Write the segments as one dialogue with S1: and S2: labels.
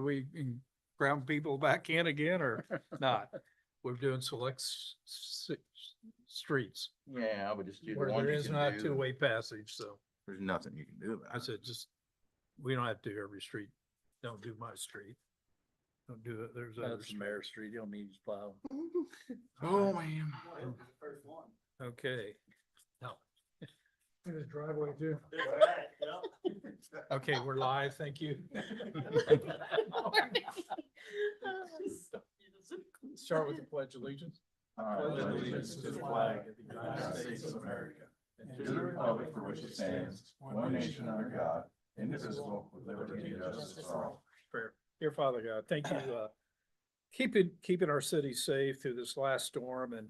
S1: we ground people back in again or not? We're doing select streets
S2: Yeah, I would just do the
S1: where
S2: one
S1: there
S2: you
S1: is
S2: can
S1: not
S2: do.
S1: two-way passage, so
S2: There's nothing you can do
S1: I
S2: about it.
S1: said, just, we don't have to do every street. Don't do my street. Don't do it. There's other
S3: That's Mayor Street, you'll need to plow.
S2: Oh, man.
S1: Okay. No.
S4: In his driveway too.
S1: Okay, we're live. Thank you. Start with the pledge of allegiance.
S2: I pledge allegiance to the flag of the United States of America and to the republic for which it stands, one nation under God, indivisible, with liberty and justice for all.
S1: Prayer. Dear Father God, thank you, keeping our city safe through this last storm and,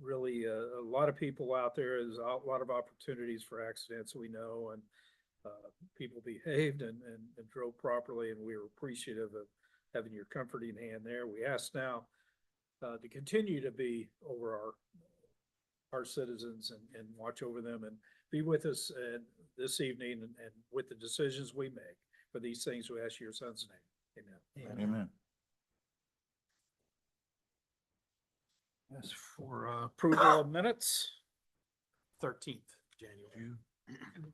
S1: really, a lot of people out there, there's a lot of opportunities for accidents, we know, and, people behaved and drove properly, and we were appreciative of having your comforting hand there. We ask now, to continue to be over our citizens and watch over them and be with us, this evening and with the decisions we make. For these things, we ask your son's name. Amen.
S2: Amen.
S1: Yes, for approval of minutes, 13th January.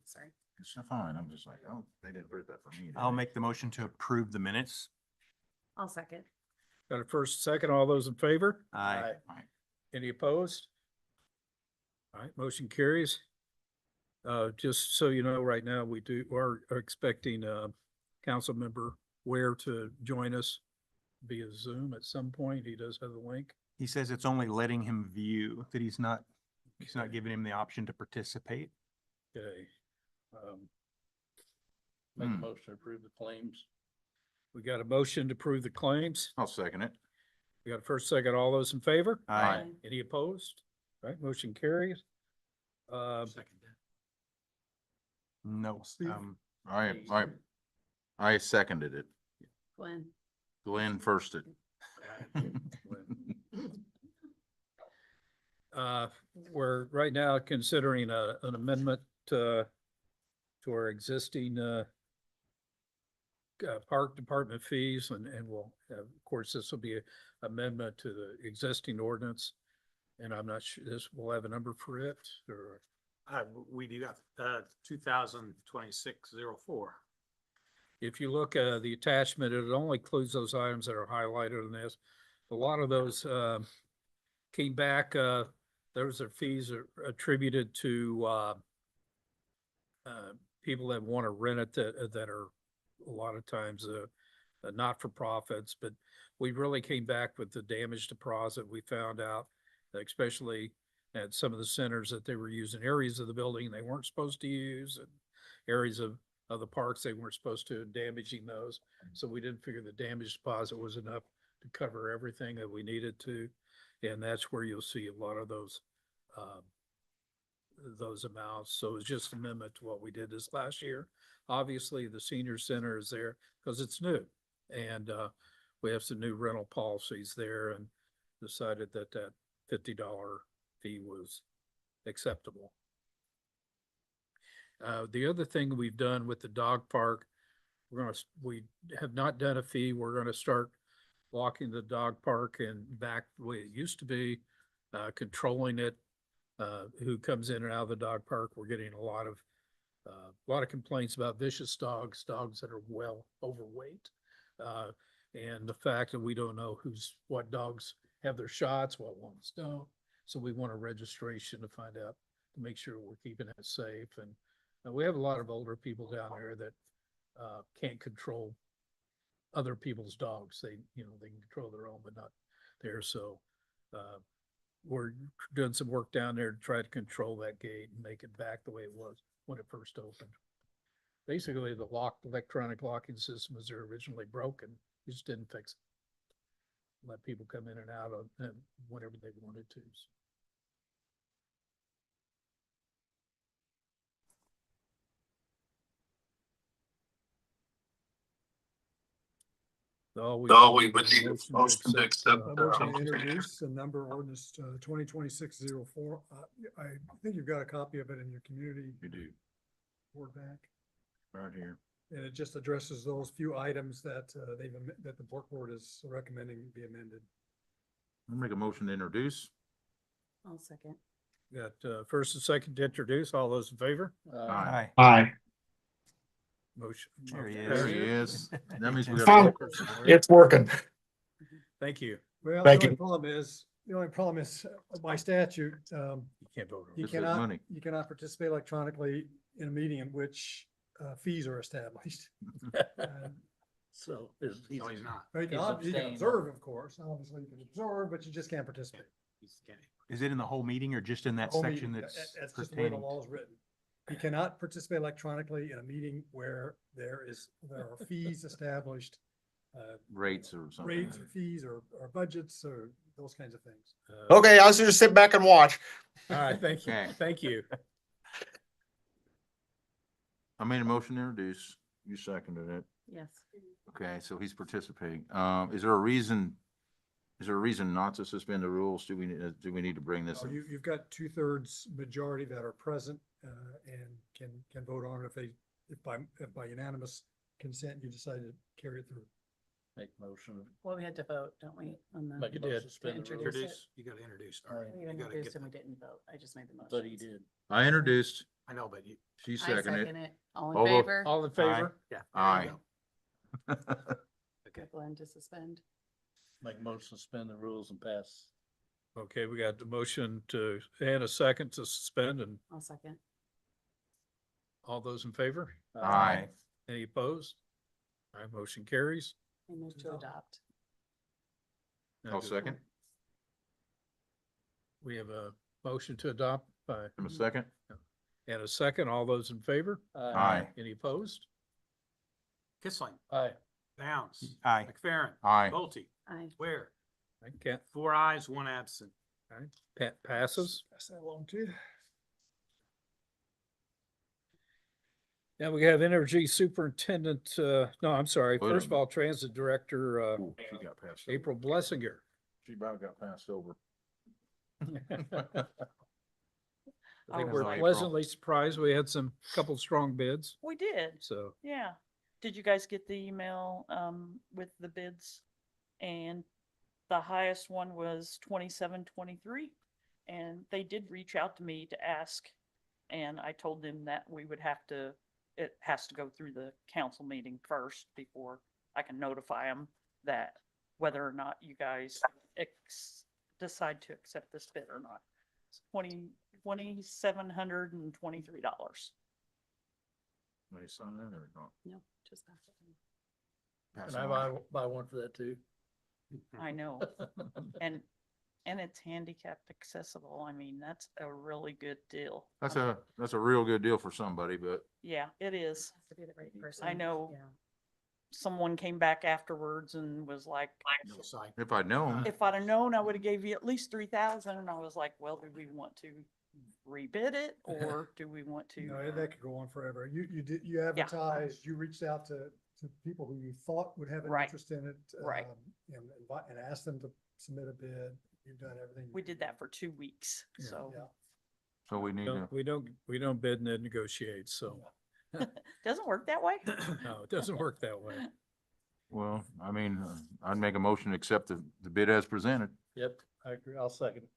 S5: Sorry.
S2: It's fine. I'm just like, oh, they didn't print that for me. did
S6: I'll
S2: they?
S6: make the motion to approve the minutes.
S5: I'll second.
S1: Got a first, second, all those in favor?
S6: Aye.
S1: Any opposed? All right, motion carries. Just so you know, right now, are expecting, council member Ware to join us via Zoom at some point. He does have the link.
S6: He says it's only letting him view, that he's not giving him the option to participate.
S1: Okay.
S3: Make a
S2: Hmm.
S3: motion to approve the claims.
S1: We got a motion to approve the claims.
S2: I'll second it.
S1: We got a first, second, all those in favor?
S6: Aye.
S1: Any opposed? All right, motion carries.
S6: No,
S2: I seconded it.
S5: Glenn.
S2: Glenn firsted.
S1: We're right now considering an amendment to our existing park department fees, and we'll, of course, this will be an amendment to the existing ordinance. And I'm not sure, we'll have a number for it, or,
S7: We do have, 2026-04.
S1: if you look at the attachment, it only includes those items that are highlighted in this. A lot of those, came back, those are fees are attributed to, people that want to rent it that are a lot of times, not-for-profits, but we really came back with the damage deposit. We found out, especially at some of the centers, that they were using areas of the building they weren't supposed to use, and areas of the parks they weren't supposed to, damaging those. So we didn't figure the damage deposit was enough to cover everything that we needed to. And that's where you'll see a lot of those amounts. So it's just an amendment to what we did this last year. Obviously, the senior center is there because it's new. And we have some new rental policies there and decided that $50 fee was acceptable. The other thing we've done with the dog park, we have not done a fee. We're gonna start walking the dog park and back the way it used to be, controlling it. Who comes in and out of the dog park. We're getting a lot of complaints about vicious dogs that are well overweight. And the fact that we don't know what dogs have their shots, what ones don't. So we want a registration to find out, to make sure we're keeping it safe. And we have a lot of older people down there that can't control other people's dogs. They can control their own, but not theirs. So we're doing some work down there to try to control that gate and make it back the way it was when it first opened. Basically, the electronic locking system was originally broken. We just didn't fix it. Let people come in and out of it whenever they wanted to.
S7: We would need a motion to accept.
S4: Motion to introduce the number ordinance 2026-04. I think you've got a copy of it in your community
S2: You do,
S4: board back.
S2: right here.
S4: And it just addresses those few items that, that the board is recommending be amended.
S2: I'll make a motion to introduce.
S5: I'll second.
S1: Got, first and second to introduce, all those in favor?
S2: Aye.
S7: Aye.
S1: Motion.
S6: There he
S1: okay.
S6: is.
S2: There he is. That means we got.
S7: Found- It's working.
S1: Thank you.
S4: Well,
S7: Thank
S4: the only
S7: you.
S4: problem is by statute,
S1: You can't vote on
S4: you
S2: This is
S4: cannot,
S2: money.
S4: you cannot participate electronically in a meeting in which fees are established.
S3: So is, he's not.
S4: You can
S3: He's
S4: you can
S3: abstaining.
S4: observe, of course, obviously you can observe, but you just can't participate.
S6: Is it in the whole meeting or just in that
S4: Only-
S6: section that's
S4: That's just the way the
S6: pertaining?
S4: law is written. You cannot participate electronically in a meeting where there are fees established,
S2: Rates or something.
S4: rates or fees or budgets or those kinds of things.
S7: Okay, I was just sit back and watch.
S1: All right, thank you,
S2: Okay.
S1: thank you.
S2: I made a motion to introduce. You seconded it.
S5: Yes.
S2: Okay, so he's participating. Is there a reason not to suspend the rules? Do we need to bring this?
S4: So you've got 2/3 majority that are present and can vote on it if by unanimous consent you decide to carry it through.
S3: Make motion.
S5: Well, we had to vote, don't we, on the?
S3: Make a
S1: You did.
S3: motion, suspend the
S5: Introduce
S3: rules.
S5: it.
S7: You gotta introduce.
S3: All right.
S5: We introduced and we didn't vote. I just made the motion.
S3: But he did.
S2: I introduced,
S7: I know, but you.
S2: she
S5: I
S2: seconded
S5: second
S2: it.
S5: it. All in
S2: All vote.
S5: favor?
S1: All in favor?
S7: Yeah.
S2: Aye.
S7: Okay.
S5: Glenn to suspend.
S3: Make a motion, suspend the rules and pass.
S1: Okay, we got the motion to, and a second to suspend, and
S5: I'll second.
S1: all those in favor?
S2: Aye.
S1: Any opposed? All right, motion carries.
S5: I move to adopt.
S1: Now,
S2: I'll
S1: do-
S2: second.
S1: We have a motion to adopt by,
S2: I'm a second.
S1: and a second. All those in favor?
S2: Aye.
S1: Any opposed?
S7: Kissling,
S3: Aye.
S7: Downs,
S6: Aye.
S7: McFerrin,
S2: Aye.
S7: Bolte,
S5: Aye.
S7: Ware,
S1: I can't,
S7: 4 ayes, 1 absent.
S1: passes.
S4: Pass that along to you.
S1: Now we have Energy Superintendent, no, I'm sorry,
S2: Wait a
S1: first of
S2: minute.
S1: all, Transit Director,
S2: Ooh, she got passed. over.
S1: April Blessinger.
S2: She about got passed over.
S1: I think
S6: April.
S1: we're pleasantly surprised. We had some, couple strong bids,
S8: We did,
S1: so.
S8: yeah. Did you guys get the email, with the bids? And the highest one was 2723, and they did reach out to me to ask. And I told them that we would have to, it has to go through the council meeting first before I can notify them that whether or not you guys decide to accept this bid or not. It's $2,723.
S2: May I sign that or not?
S5: No, just pass it.
S2: Pass
S3: And
S2: it
S3: I
S2: on.
S3: buy one for that too.
S8: I know. And it's handicapped accessible. I mean, that's a really good deal.
S2: That's a real good deal for somebody, but
S8: Yeah, it is.
S5: Has to be the right person.
S8: I know.
S5: Yeah.
S8: Someone came back afterwards and was like,
S7: No sign.
S2: if I'd known,
S8: if I'd have known, I would have gave you at least 3,000. And I was like, well, do we want to rebid it or do we want to?
S4: No, that could go on forever. You advertised, you reached out to people who you thought would have an
S8: Right.
S4: interest in it.
S8: Right.
S4: And asked them to submit a bid. You've done everything.
S8: We did that for 2 weeks.
S1: Yeah.
S8: So
S4: Yeah.
S2: so we need to,
S1: We don't bid and then negotiate, so,
S8: doesn't work that way.
S1: no, it doesn't work that way.
S2: well, I mean, I'd make a motion to accept the bid as presented.
S3: Yep, I agree. I'll second.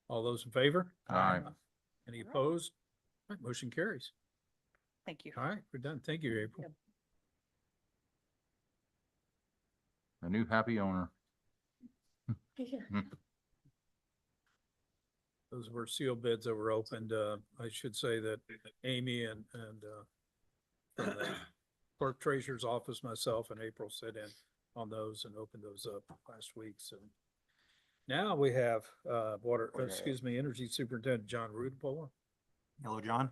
S1: All those in favor?
S2: Aye.
S1: Any opposed? All right, motion carries.
S8: Thank you.
S1: All right, we're done. Thank you, April.
S8: Yep.
S2: A new happy owner.
S1: Those were sealed bids that were opened. I should say that Amy and from the clerk treasurer's office, myself and April sit in on those and opened those up last week. So now we have, Energy Superintendent John Rudepola.
S6: Hello, John.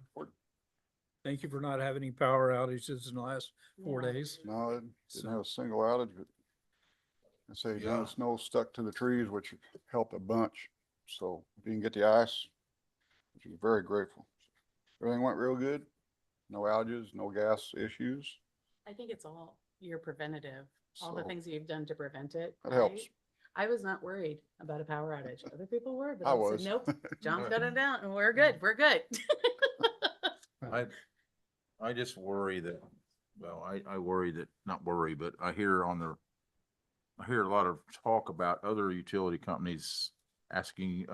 S1: Thank you for not having any power outages in the last 4
S5: Yeah.
S1: days.
S9: No, it
S1: So-
S9: didn't have a single outage, but I say,
S2: Yeah.
S9: the snow stuck to the trees, which helped a bunch. So we didn't get the ice, which is very grateful. Everything went real good. No outages, no gas issues.
S5: I think it's all your preventative, all the
S9: So
S5: things you've done to prevent it.
S9: That helps.
S5: right? I was not worried about a power outage. Other people were, but
S9: I
S5: I said,
S9: was.
S5: nope, John's got it down and we're good, we're good.
S2: I just worry that Well, I worry that, not worry, but I hear I hear a lot of talk about other utility companies asking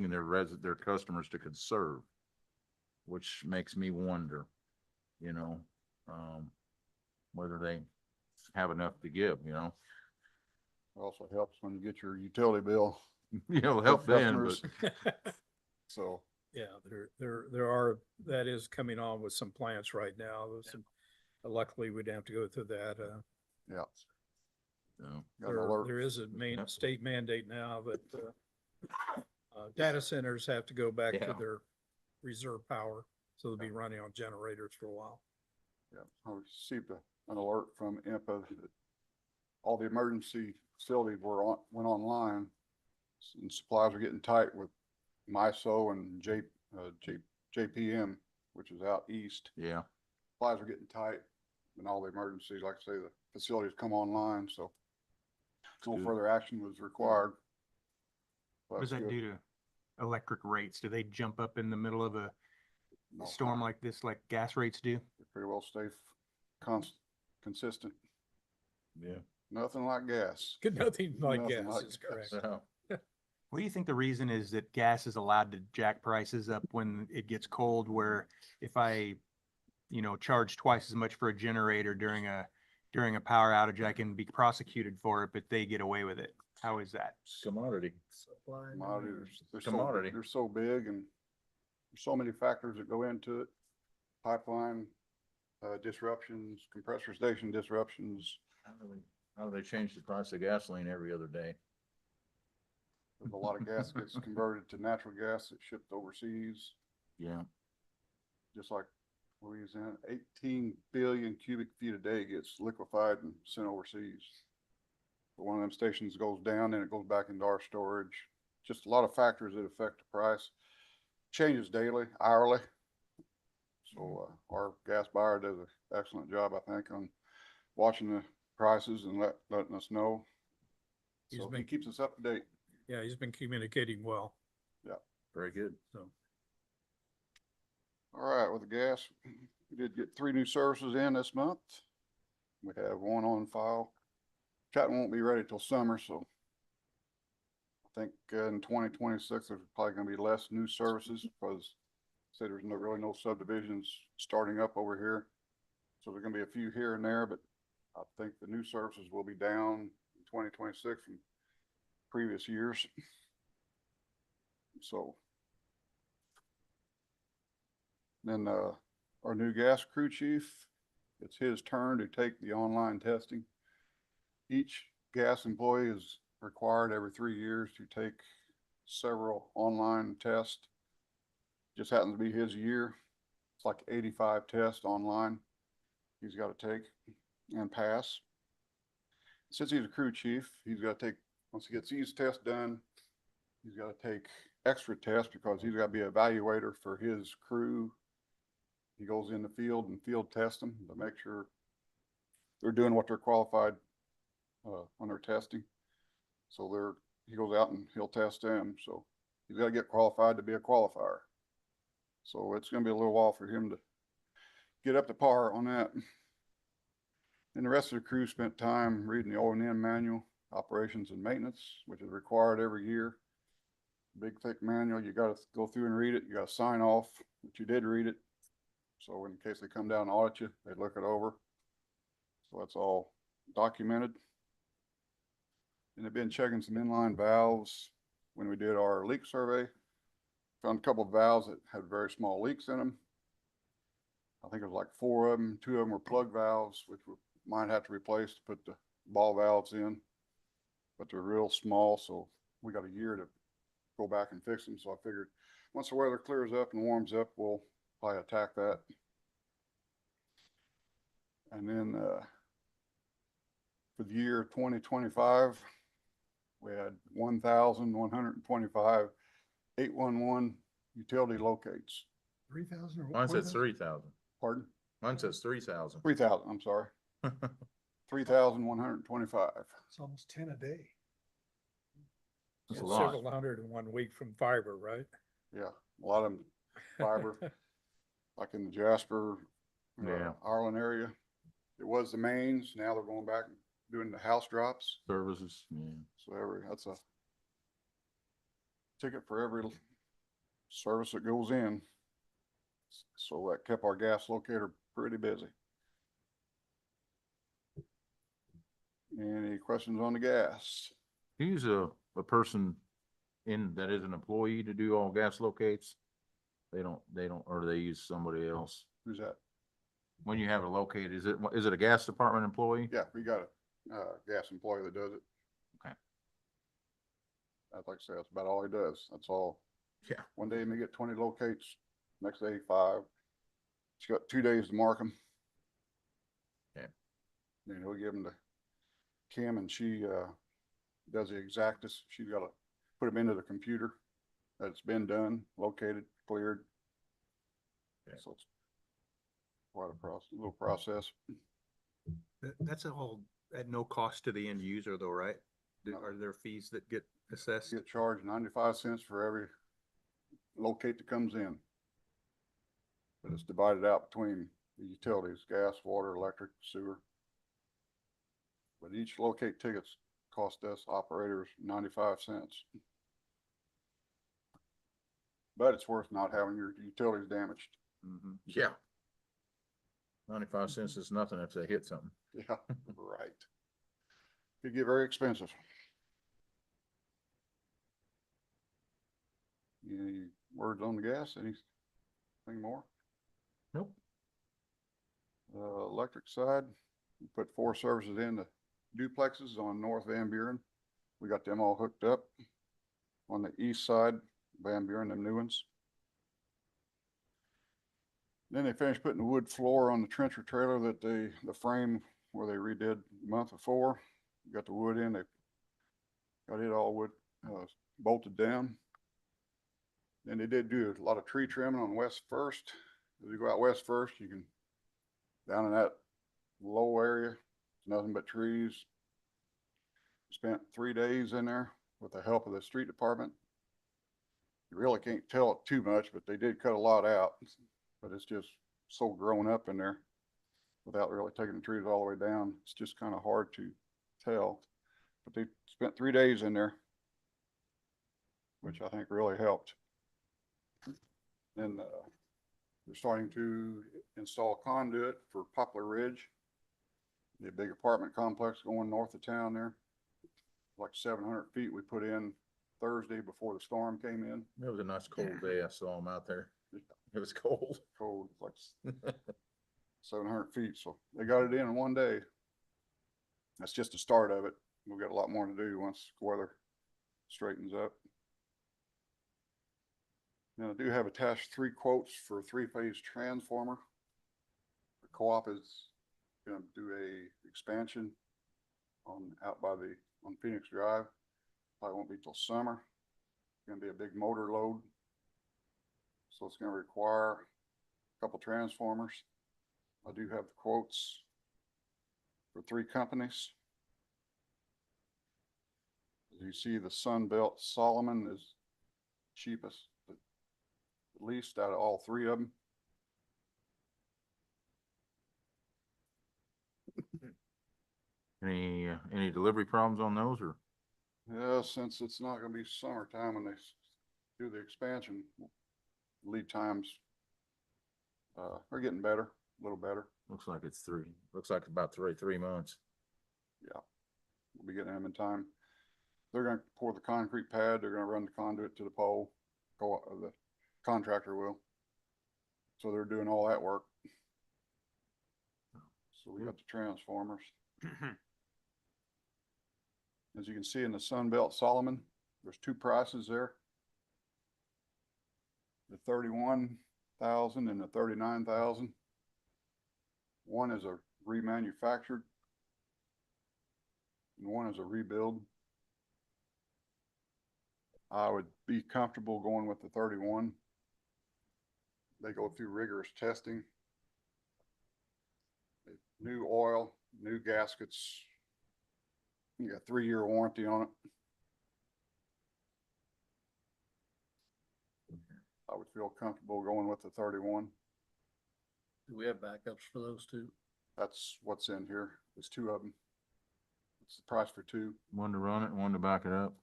S2: their customers to conserve, which makes me wonder, you know, whether they have enough to give, you know?
S9: It also helps when you get your utility bill.
S2: You know, help them,
S9: Customers.
S2: but
S9: So,
S1: Yeah, there are, that is coming on with some plants right now. There's some, luckily, we didn't have to go through that.
S9: yeah,
S2: you know,
S9: got an
S1: There,
S9: alert.
S1: there is a
S2: Yep.
S1: state mandate now that, data centers have to go back to
S2: Yeah.
S1: their reserve power. So they'll be running on generators for a while.
S9: Yeah, I received an alert from IMPA that all the emergency facilities went online, and supplies are getting tight with MISO and JPM, which is out east.
S2: yeah,
S9: Supplies are getting tight, and all the emergencies, like I say, the facilities come online, so no
S2: good.
S9: further action was required.
S6: What does that do to electric rates? Do they jump up in the middle of a storm like this, like gas rates do?
S9: They pretty well stay consistent.
S2: Yeah.
S9: Nothing like gas.
S1: Good, nothing like
S9: Nothing
S1: gas
S9: like
S1: is
S9: gas.
S1: correct.
S2: So,
S6: What do you think the reason is that gas is allowed to jack prices up when it gets cold, where if I, charge twice as much for a generator during a power outage, I can be prosecuted for it, but they get away with it? How is that?
S2: commodity.
S9: Commodities,
S2: Commodity.
S9: they're so big, and there's so many factors that go into it. Pipeline, disruptions, compressor station disruptions.
S2: How do they change the price of gasoline every other day?
S9: There's a lot of gas gets converted to natural gas that's shipped overseas,
S2: Yeah,
S9: just like Louisiana. 18 billion cubic feet a day gets liquefied and sent overseas. But one of them stations goes down and it goes back into our storage. Just a lot of factors that affect the price. Changes daily, hourly. So our gas buyer does an excellent job, I think, on watching the prices and letting us know.
S1: He's
S9: So he
S1: been-
S9: keeps us up to date.
S1: Yeah, he's been communicating well,
S2: very good.
S1: so.
S9: All right, with the gas, we did get 3 new services in this month. We have 1 on file. Chatton won't be ready till summer, so I think in 2026, there's probably gonna be less new services because say there's really no subdivisions starting up over here. So there's gonna be a few here and there, but I think the new services will be down in 2026 from previous years. So then, our new gas crew chief, it's his turn to take the online testing. Each gas employee is required every 3 years to take several online tests. Just happens to be his year. It's like 85 tests online he's got to take and pass. Since he's a crew chief, he's got to take, once he gets these tests done, he's got to take extra tests because he's got to be an evaluator for his crew. He goes in the field and field tests them to make sure they're doing what they're qualified when they're testing. So he goes out and he'll test them. So he's got to get qualified to be a qualifier. So it's going to be a little while for him to get up to par on that. And the rest of the crew spent time reading the O&M manual, operations and maintenance, which is required every year. Big thick manual, you got to go through and read it. You got to sign off that you did read it. So in case they come down and audit you, they look it over. So that's all documented. And they've been checking some inline valves. When we did our leak survey, found a couple of valves that had very small leaks in them. I think it was like 4 of them. 2 of them were plug valves, which we might have to replace to put the ball valves in. But they're real small, so we got a year to go back and fix them. So I figured once the weather clears up and warms up, we'll probably attack that. And then for the year 2025, we had 1,125 811 utility locates.
S4: 3,000 or?
S2: Mine says 3,000.
S9: Pardon?
S2: Mine says 3,000.
S9: 3,000, I'm sorry. 3,125.
S4: It's almost 10 a day.
S2: That's a
S1: And
S2: lot.
S1: several hundred in 1 week from fiber, right?
S9: Yeah, a lot of them fiber, like in the Jasper,
S2: Yeah.
S9: Ireland area. It was the mains, now they're going back and doing the house drops.
S2: Services, yeah.
S9: So that's a ticket for every service that goes in. So that kept our gas locator pretty busy. Any questions on the gas?
S2: Do you use a person that is an employee to do all gas locates? They don't, or they use somebody else?
S9: Who's that?
S2: When you have it located, is it a gas department employee?
S9: Yeah, we got a gas employee that does it.
S2: Okay.
S9: I'd like to say that's about all he does. That's all.
S2: Yeah.
S9: One day he may get 20 locates, next day 5. He's got 2 days to mark them.
S2: Yeah.
S9: Then he'll give them to Kim, and she does the exactus. She's got to put them into the computer that it's been done, located, cleared.
S2: Yeah.
S9: So it's quite a little process.
S6: That's all at no cost to the end user though, right?
S9: No.
S6: Are there fees that get assessed?
S9: Get charged 95 cents for every locate that comes in. But it's divided out between the utilities, gas, water, electric, sewer. But each locate tickets cost us operators 95 cents. But it's worth not having your utilities damaged.
S2: Mhm. Yeah. 95 cents is nothing if they hit something.
S9: Yeah, right. Could get very expensive. Any words on the gas? Anything more?
S2: Nope.
S9: Electric side, we put 4 services in the duplexes on North Van Buren. We got them all hooked up. On the east side, Van Buren, them new ones. Then they finished putting the wood floor on the trencher trailer that the frame where they redid the month before. Got the wood in, they got it all wood, bolted down. Then they did do a lot of tree trimming on West First. As you go out West First, you can, down in that low area, nothing but trees. Spent 3 days in there with the help of the street department. You really can't tell it too much, but they did cut a lot out. But it's just so grown up in there without really taking the trees all the way down. It's just kind of hard to tell. But they spent 3 days in there, which I think really helped. Then they're starting to install conduit for Poplar Ridge, the big apartment complex going north of town there. Like 700 feet we put in Thursday before the storm came in.
S2: It was a nice cold day. I saw them out there. It was cold.
S9: Cold, like 700 feet. So they got it in 1 day. That's just the start of it. We've got a lot more to do once the weather straightens up. Now I do have attached 3 quotes for a 3-phase transformer. The co-op is going to do a expansion out on Phoenix Drive. Probably won't be till summer. It's going to be a big motor load. So it's going to require a couple transformers. I do have the quotes for 3 companies. As you see, the Sunbelt Solomon is cheapest, at least out of all 3 of them.
S2: Any delivery problems on those or?
S9: Yeah, since it's not gonna be summertime when they do the expansion, lead times are getting better, a little better.
S2: Looks like it's 3. Looks like about 3 months.
S9: Yeah, we'll be getting them in time. They're gonna pour the concrete pad, they're gonna run the conduit to the pole, the contractor will. So they're doing all that work. So we got the transformers. As you can see in the Sunbelt Solomon, there's 2 prices there. The 31,000 and the 39,000. One is a remanufactured and one is a rebuild. I would be comfortable going with the 31. They go through rigorous testing. New oil, new gaskets. You got 3-year warranty on it. I would feel comfortable going with the 31.
S3: Do we have backups for those 2?
S9: That's what's in here. There's two of them. It's the price for two,
S2: One to run it and one to back it up.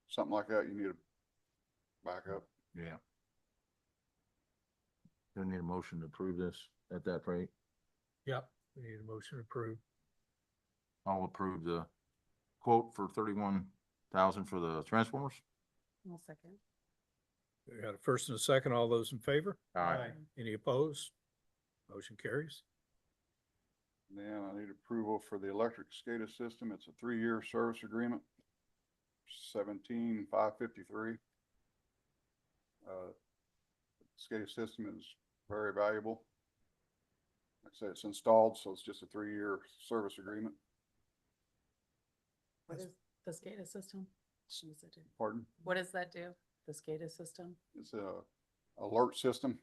S9: something like that. You need a backup.
S2: Yeah. Do need a motion to approve this at that rate?
S1: Yep, we need a motion approved.
S2: I'll approve the quote for 31,000 for the transformers.
S5: I'll second.
S1: We got a first and a second. All those in favor?
S2: Aye.
S1: Any opposed? Motion carries.
S9: And then I need approval for the electric SCADA system. It's a 3-year service agreement. 17,553. SCADA system is very valuable. Like I say, it's installed, so it's just a 3-year service agreement.
S5: What is the SCADA system? What does it do?
S9: Pardon?
S5: What does that do? The SCADA system?
S9: It's a alert system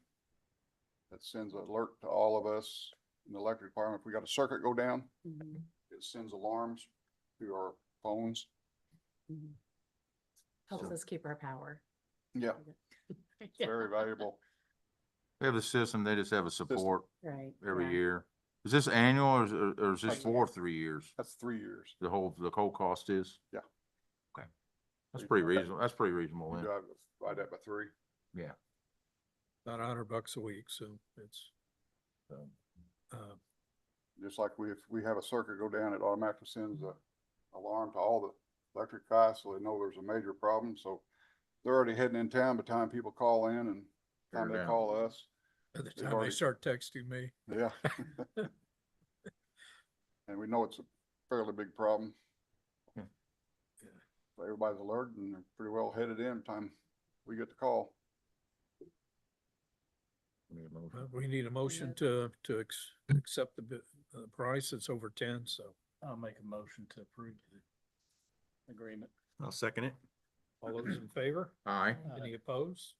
S9: that sends an alert to all of us in the electric department. If we got a circuit go down,
S5: Mhm,
S9: it sends alarms to our phones.
S5: mhm. Helps
S2: So-
S5: us keep our power.
S9: Yeah, it's very valuable.
S2: They have the system, they just have a support
S5: Right.
S2: every
S5: yeah.
S2: year. Is this annual or is this
S9: That's-
S2: for 3 years?
S9: That's 3 years.
S2: The whole cost is?
S9: Yeah.
S2: Okay. That's pretty reasonable. That's pretty reasonable
S9: We
S2: then.
S9: divide that by 3.
S2: Yeah.
S1: About $100 a week, so it's, uh,
S9: Just like if we have a circuit go down, it automatically sends a alarm to all the electric guys, so they know there's a major problem. So they're already heading in town by the time people call in and time
S2: Figure it
S9: they
S2: out.
S9: call us.
S1: by the
S9: They've
S1: time they
S9: already-
S1: start texting me.
S9: Yeah. And we know it's a fairly big problem.
S2: Yeah.
S9: So everybody's alert and they're pretty well headed in time we get the call.
S2: Need a motion.
S1: We need a motion to accept the price. It's over 10, so.
S3: I'll make a motion to approve the agreement.
S6: I'll second it.
S1: All those in favor?
S2: Aye.
S1: Any opposed?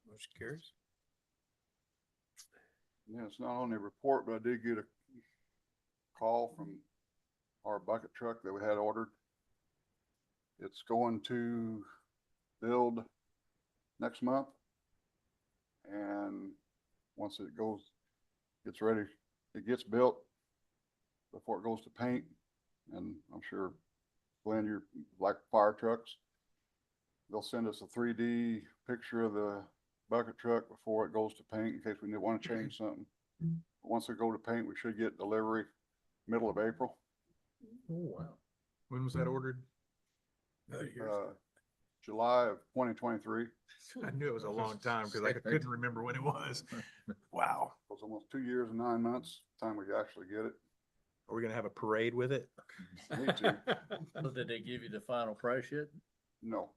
S1: Motion carries.
S9: Yeah, it's not on the report, but I did get a call from our bucket truck that we had ordered. It's going to build next month. And once it gets ready, it gets built before it goes to paint. And I'm sure, Glenn, you like fire trucks. They'll send us a 3D picture of the bucket truck before it goes to paint in case we want to change something. Once it go to paint, we should get delivery middle of April.
S1: Oh, wow.
S6: When was that ordered?
S9: July of 2023.
S6: I knew it was a long time because I couldn't remember when it was. Wow.
S9: It was almost 2 years and 9 months, time we actually get it.
S6: Are we gonna have a parade with it?
S9: Need to.
S3: So did they give you the final price yet?
S9: No,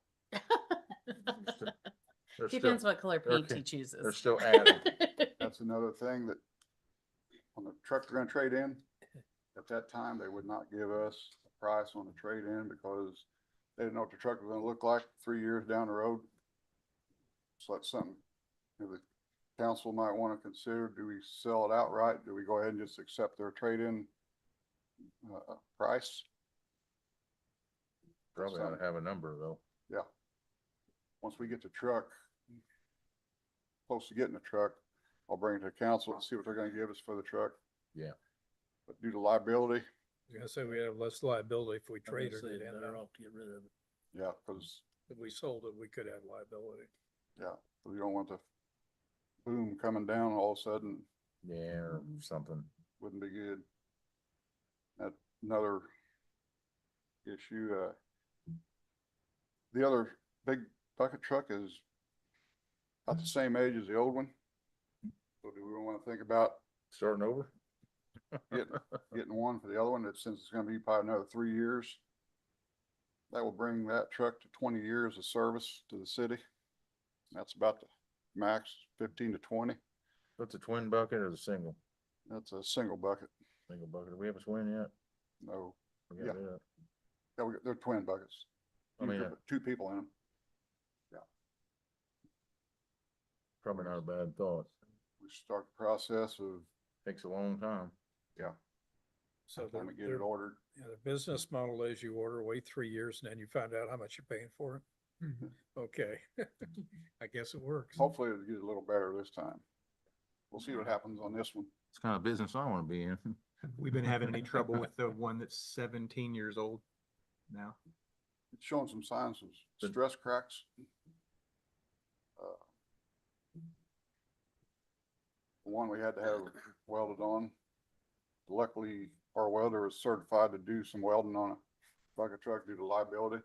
S2: They're still,
S5: Depends what color
S2: they're
S5: paint
S2: ca-
S5: he chooses.
S2: they're still adding.
S9: that's another thing that on the truck they're gonna trade in, at that time, they would not give us a price on the trade-in because they didn't know what the truck was gonna look like 3 years down the road. So that's something, the council might wanna consider. Do we sell it outright? Do we go ahead and just accept their trade-in price?
S2: Probably ought to have a number though.
S9: Yeah. Once we get the truck, close to getting the truck, I'll bring it to council and see what they're gonna give us for the truck.
S2: Yeah.
S9: But due to liability,
S1: I was gonna say we have less liability if we trade or
S3: Say
S1: get in
S3: better
S1: there.
S3: off to get rid of it.
S9: yeah, cause,
S1: If we sold it, we could have liability.
S9: yeah, 'cause we don't want the boom coming down all of a sudden,
S2: Yeah, or something.
S9: wouldn't be good. That, another issue, the other big bucket truck is about the same age as the old one. So do we wanna think about
S2: Starting over?
S9: getting one for the other one, that since it's gonna be probably another 3 years. That will bring that truck to 20 years of service to the city. That's about the max, 15 to 20.
S2: That's a twin bucket or the single?
S9: That's a single bucket.
S2: Single bucket. Do we have a twin yet?
S9: No,
S2: We gotta
S9: Yeah.
S2: do that.
S9: yeah, they're twin buckets.
S2: I mean,
S9: Usually put 2 people in them.
S2: probably not a bad thought.
S9: We start the process of,
S2: Takes a long time.
S1: So
S9: time we get
S1: their
S9: it ordered.
S1: business model is you order, wait 3 years, and then you find out how much you're paying for it. Okay. I guess it works.
S9: Hopefully it'll get a little better this time. We'll see what happens on this one.
S2: It's kind of business I want to be in.
S6: We've been having any trouble with the one that's 17 years old now?
S9: It's showing some signs of
S2: Good.
S9: stress cracks. The one we had to have welded on. Luckily, our welder is certified to do some welding on a bucket truck due to liability.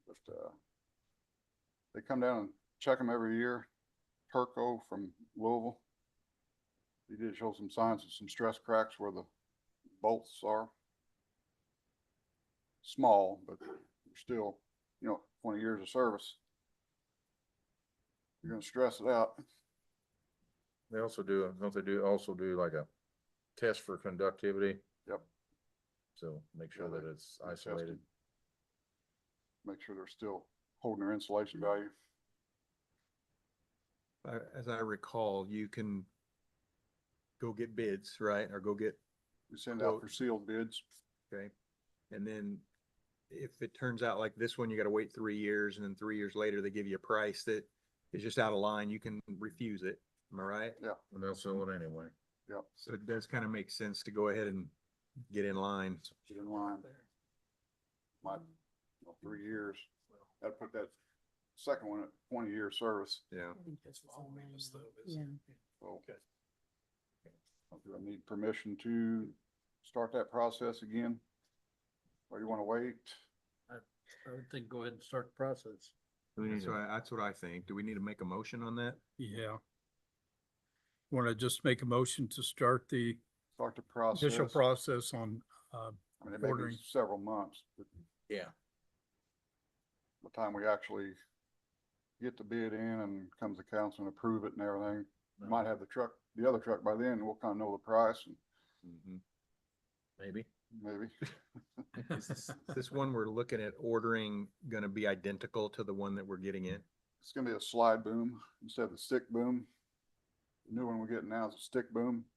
S9: But, they come down and check them every year. Turco from Louisville. He did show some signs of some stress cracks where the bolts are. Small, but they're still, 20 years of service. You're gonna stress it out.
S2: They also do, don't they also do like a test for conductivity?
S9: Yep.
S2: So make sure
S9: Yeah,
S2: that it's
S9: they tested.
S2: isolated.
S9: Make sure they're still holding their insulation value.
S6: As I recall, you can go get bids, right? Or go get,
S9: We send out for
S6: Quote.
S9: sealed bids.
S6: okay? And then if it turns out like this one, you gotta wait 3 years, and then 3 years later, they give you a price that is just out of line, you can refuse it. Am I right?
S2: And they'll sell it anyway.
S6: So it does kind of make sense to go ahead and get in line.
S9: Get in line. 3 years. Gotta put that second one at 20-year service.
S6: Yeah.
S5: Yeah.
S9: So. Do I need permission to start that process again? Or you wanna wait?
S3: I would think go ahead and start the process.
S2: Do we need to-
S6: That's what I think. Do we need to make a motion on that?
S1: Yeah. Want to just make a motion to start the
S9: Start the process.
S1: initial process on,
S9: I mean, it may be
S1: ordering.
S9: several months, but
S2: Yeah.
S9: by the time we actually get the bid in and comes to council and approve it and everything, we might have the other truck by then, and we'll kind of know the price and
S2: Mhm. Maybe.
S9: maybe.
S6: Is this one we're looking at ordering gonna be identical to the one that we're getting in?
S9: It's gonna be a slide boom instead of the stick boom. The new one we're getting now is a stick boom,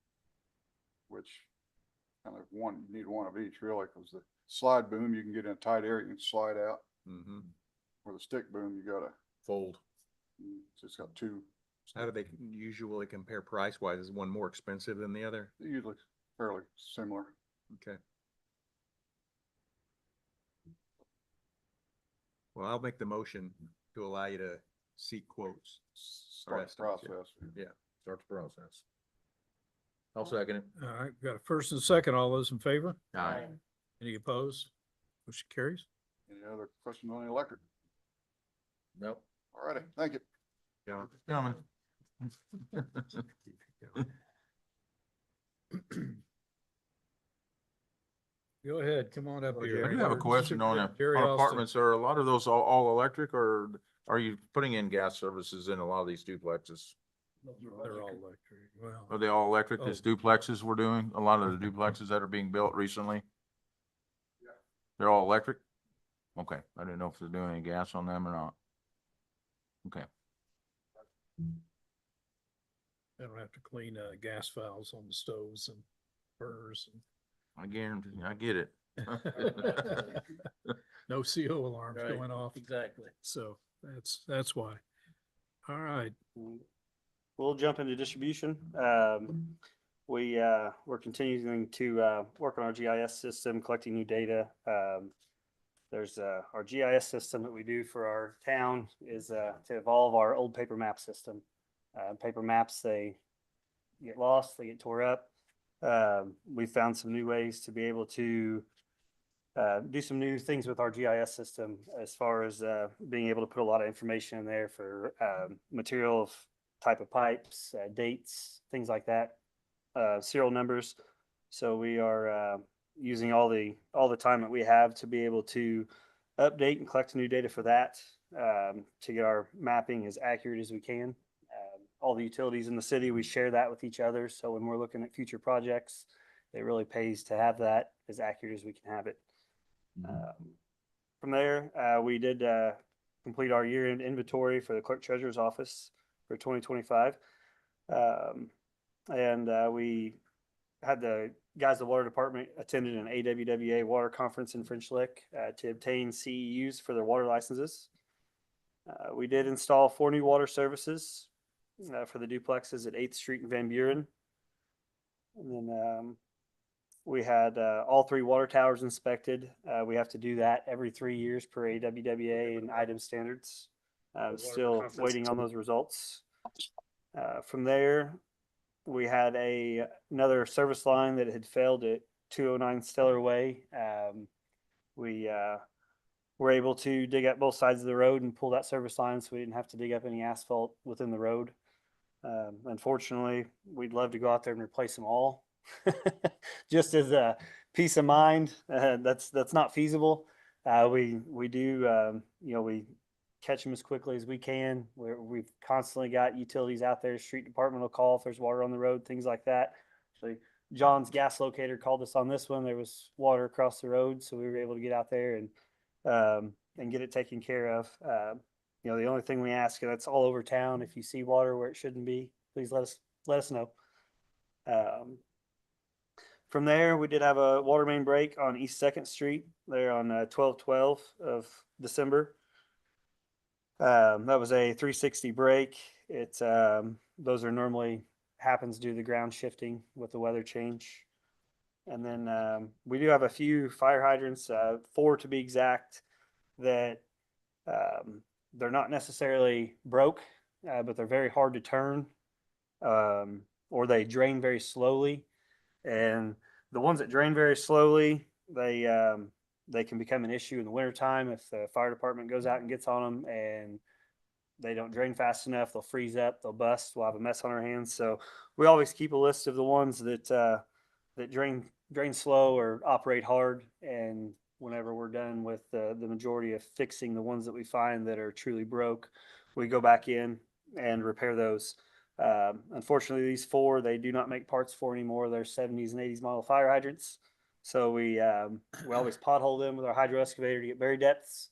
S9: which kind of you need one of each really, because the slide boom, you can get in a tight area, you can slide out.
S6: Mm-hmm.
S9: Where the stick boom, you gotta,
S2: Fold.
S9: it's just got two,
S6: How do they usually compare price wise? Is one more expensive than the other?
S9: they're usually fairly similar.
S6: Okay. Well, I'll make the motion to allow you to seek quotes.
S9: Start the
S6: estimates, yeah.
S9: process.
S2: Start the process. I'll second it.
S1: all right, got a first and a second. All those in favor?
S2: Aye.
S1: Any opposed? Motion carries.
S9: Any other questions on the electric?
S2: Nope.
S9: All righty, thank you.
S6: Yeah.
S2: Coming.
S1: Go ahead, come on up here.
S2: I do have a question on
S1: Jerry
S2: on
S1: Austin.
S2: apartments. Are a lot of those all electric, or are you putting in gas services in a lot of these duplexes?
S1: They're all electric.
S2: Are
S1: Well,
S2: they all electric? These
S1: Oh.
S2: duplexes we're doing, a lot of the duplexes that are being built recently? They're all electric? Okay, I didn't know if they're doing any gas on them or not. Okay,
S1: they don't have to clean, gas valves on the stoves and burners
S2: I guarantee, I get it.
S1: and no CO alarms
S3: Right.
S1: going off.
S3: Exactly.
S1: So that's why. All right.
S10: We'll jump into distribution. We're continuing to work on our GIS system, collecting new data. There's our GIS system that we do for our town is to evolve our old paper map system. Paper maps, they get lost, they get tore up. We found some new ways to be able to do some new things with our GIS system as far as being able to put a lot of information in there for material of type of pipes, dates, things like that, serial numbers. So we are using all the time that we have to be able to update and collect new data for that, to get our mapping as accurate as we can. All the utilities in the city, we share that with each other. So when we're looking at future projects, it really pays to have that as accurate as we can have it. From there, we did complete our year-end inventory for the clerk treasurer's office for 2025. We had the guys, the water department attended an AWWA water conference in French Lick to obtain CEUs for their water licenses. We did install 4 new water services for the duplexes at 8th Street and Van Buren. And then, we had, all three water towers inspected. We have to do that every 3 years per AWWA and item standards. Still waiting on those results. From there, we had another service line that had failed at 209 Stellar Way. We were able to dig up both sides of the road and pull that service line so we didn't have to dig up any asphalt within the road. Unfortunately, we'd love to go out there and replace them all. Just as a peace of mind, that's not feasible. We do, we catch them as quickly as we can. We've constantly got utilities out there. Street department will call if there's water on the road, things like that. Actually, John's gas locator called us on this one. There was water across the road, so we were able to get out there and get it taken care of. The only thing we ask, and that's all over town, if you see water where it shouldn't be, please let us know. From there, we did have a water main break on East Second Street there on 12/12 of December. That was a 360 break. Those are normally happens due to the ground shifting with the weather change. And then we do have a few fire hydrants, 4 to be exact, that they're not necessarily broke, but they're very hard to turn, or they drain very slowly. And the ones that drain very slowly, they can become an issue in the wintertime if the fire department goes out and gets on them and they don't drain fast enough. They'll freeze up, they'll bust, we'll have a mess on our hands. So we always keep a list of the ones that drain slow or operate hard. And whenever we're done with the majority of fixing the ones that we find that are truly broke, we go back in and repair those. Unfortunately, these 4, they do not make parts for anymore. They're 70s and 80s model fire hydrants. So we always pothole them with our hydro excavator to get buried depths.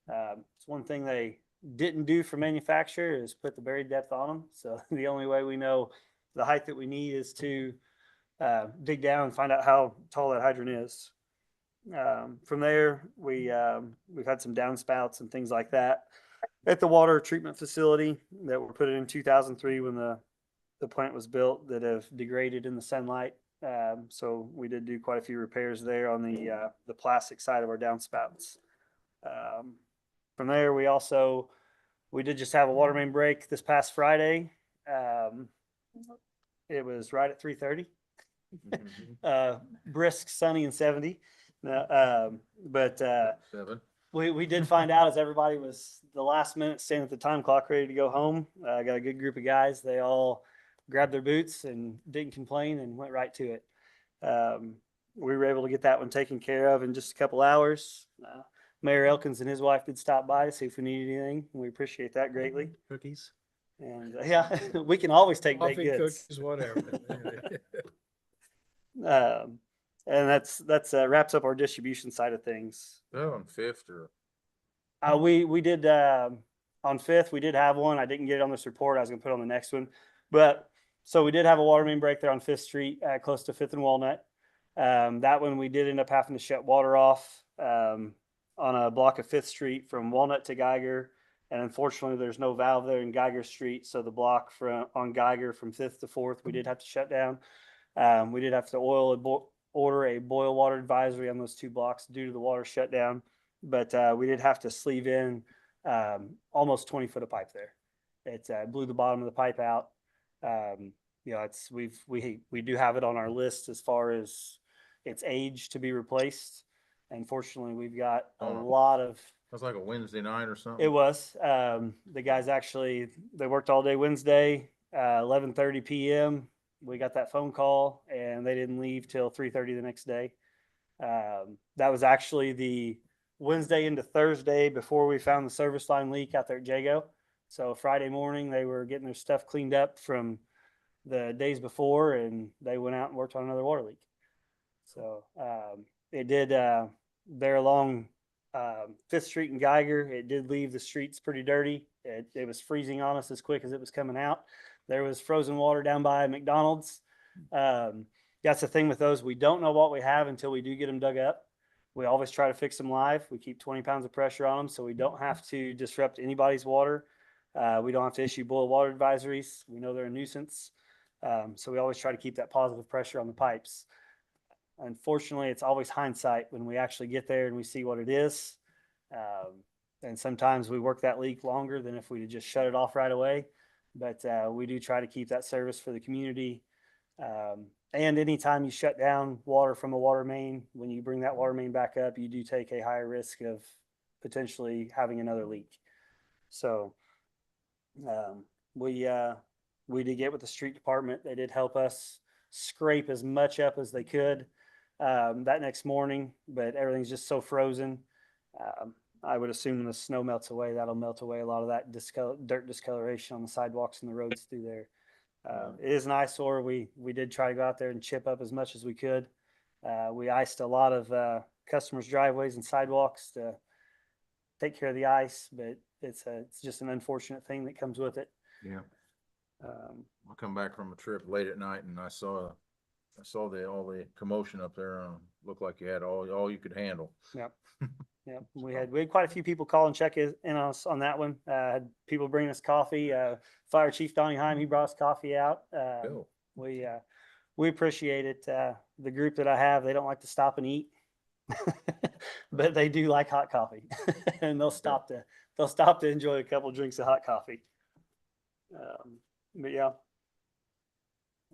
S10: It's one thing they didn't do for manufacture is put the buried depth on them. So the only way we know the height that we need is to dig down and find out how tall that hydrant is. From there, we've had some downspouts and things like that at the water treatment facility that were put in 2003 when the plant was built that have degraded in the sunlight. So we did do quite a few repairs there on the plastic side of our downspouts. From there, we did just have a water main break this past Friday. It was right at 3:30. Brisk, sunny, and 70. But
S2: 7.
S10: we did find out as everybody was the last minute standing at the time clock ready to go home. I got a good group of guys. They all grabbed their boots and didn't complain and went right to it. We were able to get that one taken care of in just a couple hours. Mayor Elkins and his wife did stop by to see if we needed anything. We appreciate that greatly.
S6: Cookies.
S10: And yeah, we can always take baked
S1: Coffee,
S10: goods.
S1: cookies, whatever.
S10: And that's wraps up our distribution side of things.
S2: Oh, on Fifth or
S10: We did on Fifth. We did have one. I didn't get it on this report. I was gonna put it on the next one, but so we did have a water main break there on Fifth Street, close to Fifth and Walnut. That one we did end up having to shut water off on a block of Fifth Street from Walnut to Geiger, and unfortunately, there's no valve there in Geiger Street, so the block on Geiger from Fifth to Fourth, we did have to shut down. We did have to order a boil water advisory on those 2 blocks due to the water shutdown, but we did have to sleeve in almost 20 foot of pipe there. It blew the bottom of the pipe out. We do have it on our list as far as its age to be replaced. Unfortunately, we've got a lot of.
S2: It was like a Wednesday night or something.
S10: It was. The guys they worked all day Wednesday, 11:30 p.m. We got that phone call and they didn't leave till 3:30 the next day. That was actually the Wednesday into Thursday before we found the service line leak out there at Jago. So Friday morning, they were getting their stuff cleaned up from the days before and they went out and worked on another water leak. So it did there along 5th Street and Geiger. It did leave the streets pretty dirty. It was freezing on us as quick as it was coming out. There was frozen water down by McDonald's. That's the thing with those. We don't know what we have until we do get them dug up. We always try to fix them live. We keep 20 pounds of pressure on them so we don't have to disrupt anybody's water. We don't have to issue boil water advisories. We know they're a nuisance. So we always try to keep that positive pressure on the pipes. Unfortunately, it's always hindsight when we actually get there and we see what it is. And sometimes we work that leak longer than if we had just shut it off right away. But we do try to keep that service for the community. And anytime you shut down water from a water main, when you bring that water main back up, you do take a higher risk of potentially having another leak. So we did get with the street department. They did help us scrape as much up as they could that next morning, but everything's just so frozen. I would assume when the snow melts away, that'll melt away a lot of that dirt discoloration on the sidewalks and the roads through there. It is an eyesore. We did try to go out there and chip up as much as we could. We iced a lot of customers' driveways and sidewalks to take care of the ice, but it's just an unfortunate thing that comes with it.
S2: Yeah. I come back from a trip late at night and I saw all the commotion up there. Looked like you had all you could handle.
S10: Yep. Yep. We had quite a few people call and check in on us on that one. Had people bringing us coffee. Fire Chief Donnie Heim, he brought us coffee out.
S2: Cool.
S10: We appreciate it. The group that I have, they don't like to stop and eat, but they do like hot coffee, and they'll stop to enjoy a couple drinks of hot coffee. But yeah.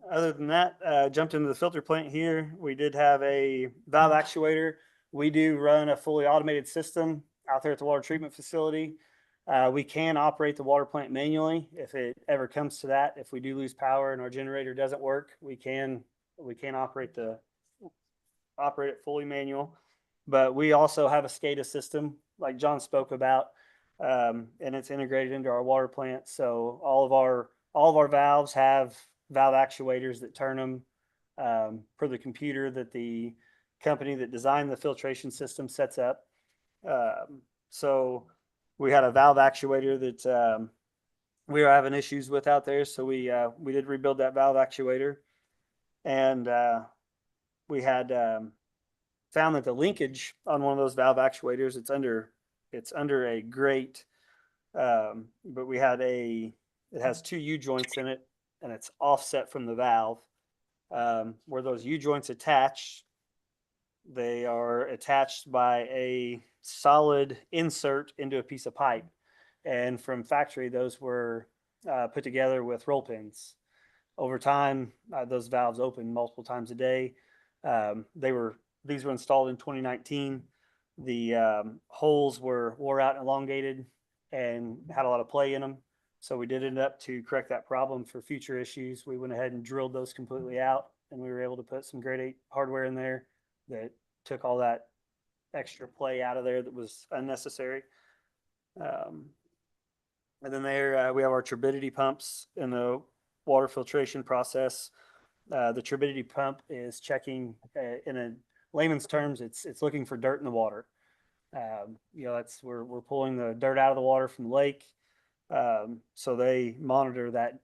S10: Other than that, jumped into the filter plant here. We did have a valve actuator. We do run a fully automated system out there at the water treatment facility. We can operate the water plant manually if it ever comes to that. If we do lose power and our generator doesn't work, we can operate it fully manual. But we also have a SCADA system like John spoke about, and it's integrated into our water plant. So all of our valves have valve actuators that turn them per the computer that the company that designed the filtration system sets up. So we had a valve actuator that we were having issues with out there. So we did rebuild that valve actuator, and we had found that the linkage on one of those valve actuators, it's under a grate, but it has two U joints in it, and it's offset from the valve. Where those U joints attach, they are attached by a solid insert into a piece of pipe. And from factory, those were put together with roll pins. Over time, those valves opened multiple times a day. These were installed in 2019. The holes wore out and elongated and had a lot of play in them. So we did end up to correct that problem for future issues. We went ahead and drilled those completely out, and we were able to put some grade 8 hardware in there that took all that extra play out of there that was unnecessary. And then we have our turbidity pumps in the water filtration process. The turbidity pump is checking, in a layman's terms, it's looking for dirt in the water. We're pulling the dirt out of the water from the lake. So they monitor that,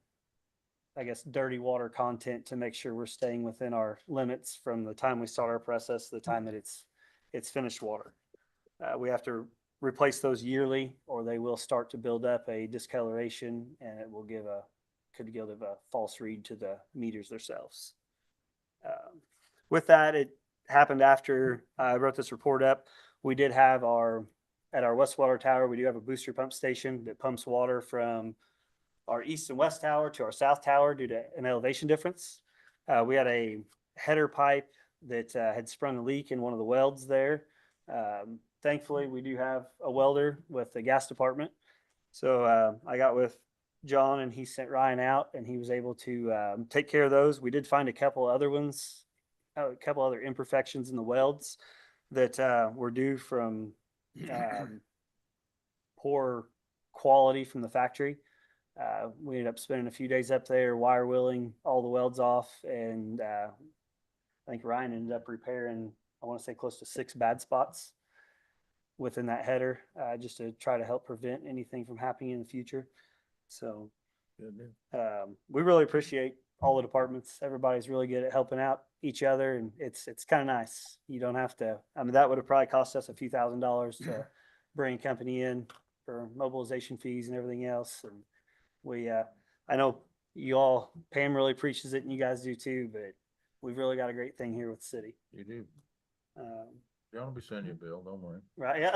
S10: I guess, dirty water content to make sure we're staying within our limits from the time we start our process to the time that it's finished water. We have to replace those yearly, or they will start to build up a discoloration, and it will could give a false read to the meters themselves. With that, it happened after I wrote this report up. We did have at our west water tower, we do have a booster pump station that pumps water from our east and west tower to our south tower due to an elevation difference. We had a header pipe that had sprung a leak in one of the welds there. Thankfully, we do have a welder with the gas department. So I got with John, and he sent Ryan out, and he was able to take care of those. We did find a couple other imperfections in the welds that were due from poor quality from the factory. We ended up spending a few days up there wire wheeling all the welds off, and I think Ryan ended up repairing, I want to say, close to 6 bad spots within that header, just to try to help prevent anything from happening in the future. So we really appreciate all the departments. Everybody's really good at helping out each other, and it's kind of nice. You don't have to, that would have probably cost us a few $1,000s to bring a company in for mobilization fees and everything else. And I know you all, Pam really preaches it and you guys do too, but we've really got a great thing here with the city.
S2: You do.
S10: Um,
S2: John will be sending you a bill, don't worry.
S10: right, yeah.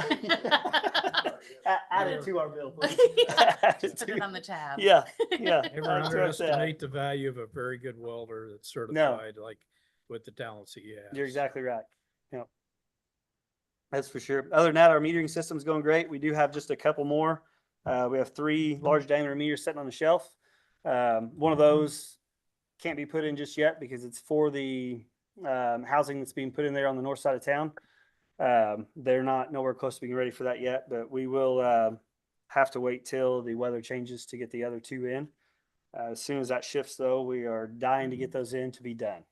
S10: Add it to our bill, please. Add it
S5: Put it
S10: to-
S5: on the tab.
S10: Yeah, yeah.
S1: Never
S10: I'll trust that.
S1: underestimate the value of a very good welder that's certified, like with the talents he has.
S10: You're exactly right. Yeah. That's for sure. Other than that, our metering system's going great. We do have just a couple more. We have 3 large diameter meters sitting on the shelf. One of those can't be put in just yet because it's for the housing that's being put in there on the north side of town. They're not nowhere close to being ready for that yet, but we will have to wait till the weather changes to get the other 2 in. As soon as that shifts though, we are dying to get those in to be done.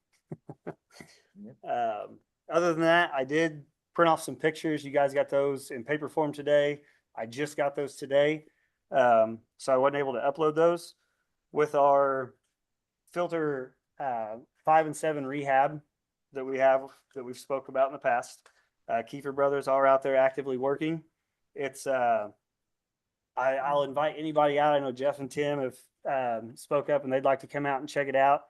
S10: Other than that, I did print off some pictures. You guys got those in paper form today. I just got those today. So I wasn't able to upload those. With our filter 5 and 7 rehab that we've spoke about in the past. Kiefer Brothers are out there actively working. It's I'll invite anybody out. I know Jeff and Tim have spoke up and they'd like to come out and check it out.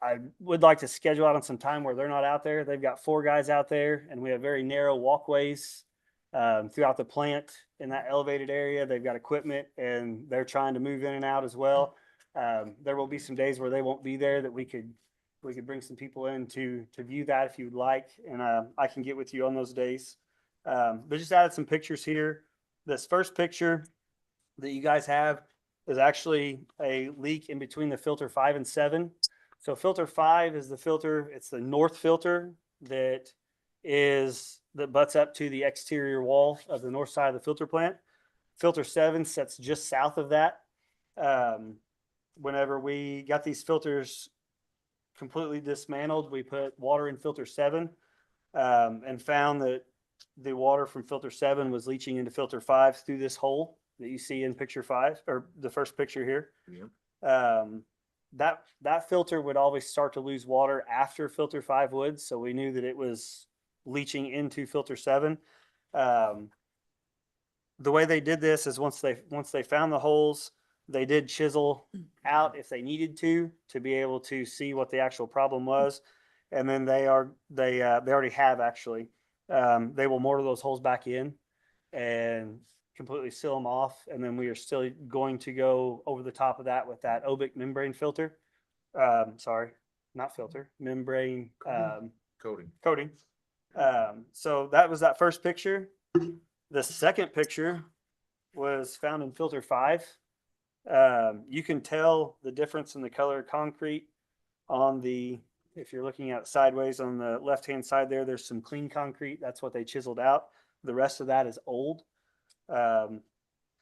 S10: I would like to schedule out on some time where they're not out there. They've got 4 guys out there and we have very narrow walkways throughout the plant in that elevated area. They've got equipment and they're trying to move in and out as well. There will be some days where they won't be there that we could bring some people in to view that if you would like. And I can get with you on those days. But just added some pictures here. This first picture that you guys have is actually a leak in between the filter 5 and 7. So filter 5 is the filter, it's the north filter that butts up to the exterior wall of the north side of the filter plant. Filter 7 sits just south of that. Whenever we got these filters completely dismantled, we put water in filter 7 and found that the water from filter 7 was leaching into filter 5 through this hole that you see in picture 5 or the first picture here.
S2: Yep.
S10: That filter would always start to lose water after filter 5 would, so we knew that it was leaching into filter 7. The way they did this is once they found the holes, they did chisel out if they needed to be able to see what the actual problem was, and then they already have actually. They will mortar those holes back in and completely seal them off, and then we are still going to go over the top of that with that Obic membrane filter. Sorry, not filter, membrane coating. So that was that first picture. The second picture was found in filter 5. You can tell the difference in the color of concrete if you're looking at it sideways on the left-hand side there's some clean concrete. That's what they chiseled out. The rest of that is old. If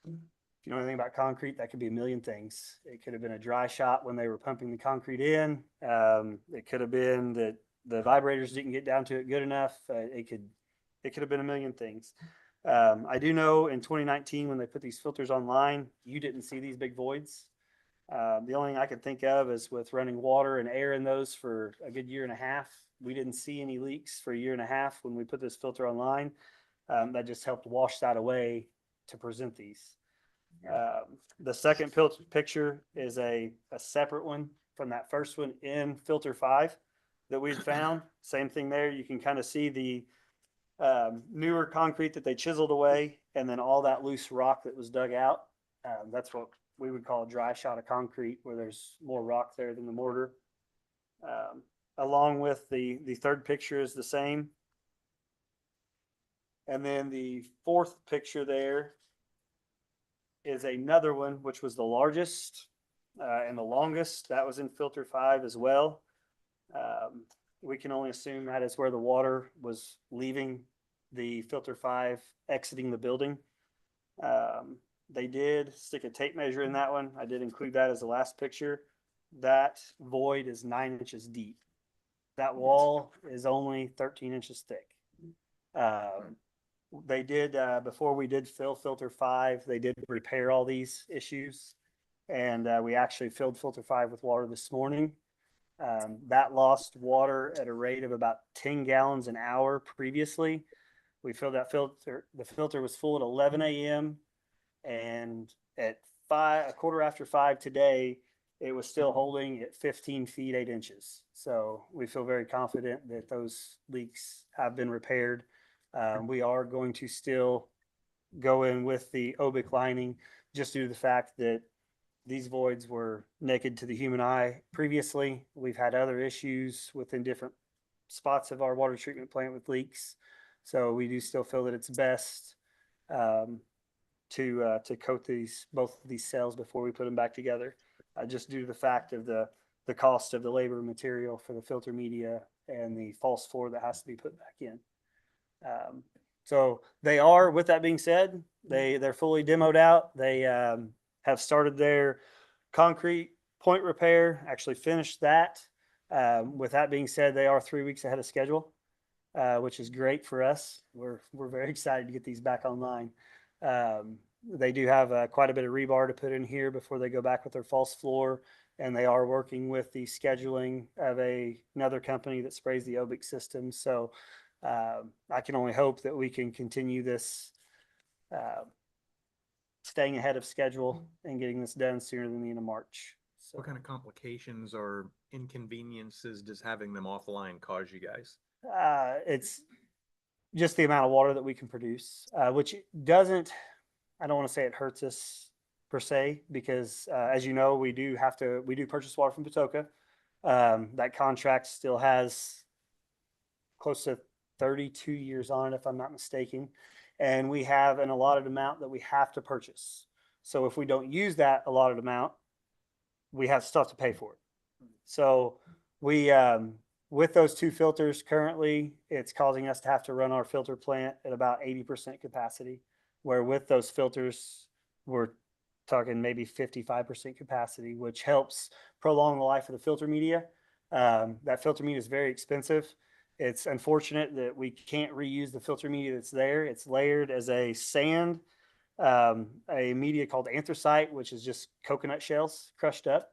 S10: you know anything about concrete, that could be a million things. It could have been a dry shot when they were pumping the concrete in. It could have been that the vibrators didn't get down to it good enough. It could have been a million things. I do know in 2019 when they put these filters online, you didn't see these big voids. The only thing I could think of is with running water and air in those for a good year and a half. We didn't see any leaks for a year and a half when we put this filter online. That just helped wash that away to present these. The second picture is a separate one from that first one in filter 5 that we'd found. Same thing there. You can kind of see the newer concrete that they chiseled away and then all that loose rock that was dug out. That's what we would call a dry shot of concrete, where there's more rock there than the mortar. Along with the third picture is the same. And then the fourth picture there is another one, which was the largest and the longest. That was in filter 5 as well. We can only assume that is where the water was leaving the filter 5, exiting the building. They did stick a tape measure in that one. I did include that as the last picture. That void is 9 inches deep. That wall is only 13 inches thick. They did, before we did fill filter 5, they did repair all these issues. And we actually filled filter 5 with water this morning. That lost water at a rate of about 10 gallons an hour previously. We filled that filter. The filter was full at 11 a.m. and at 5, a quarter after 5 today, it was still holding at 15 feet, 8 inches. So we feel very confident that those leaks have been repaired. We are going to still go in with the obic lining just due to the fact that these voids were naked to the human eye previously. We've had other issues within different spots of our water treatment plant with leaks. So we do still feel that it's best to coat both of these cells before we put them back together, just due to the fact of the cost of the labor and material for the filter media and the false floor that has to be put back in. So they are, with that being said, they're fully demoed out. They have started their concrete point repair, actually finished that. With that being said, they are 3 weeks ahead of schedule, which is great for us. We're very excited to get these back online. They do have quite a bit of rebar to put in here before they go back with their false floor, and they are working with the scheduling of another company that sprays the obic system. So I can only hope that we can continue this staying ahead of schedule and getting this done sooner than the end of March. So
S6: What kind of complications or inconveniences does having them offline cause you guys?
S10: it's just the amount of water that we can produce, which doesn't, I don't want to say it hurts us per se, because as you know, we do purchase water from Patoka. That contract still has close to 32 years on it, if I'm not mistaken. And we have an allotted amount that we have to purchase. So if we don't use that allotted amount, we have stuff to pay for it. So we, with those 2 filters currently, it's causing us to have to run our filter plant at about 80% capacity, where with those filters, we're talking maybe 55% capacity, which helps prolong the life of the filter media. That filter media is very expensive. It's unfortunate that we can't reuse the filter media that's there. It's layered as a sand, a media called anthracite, which is just coconut shells crushed up,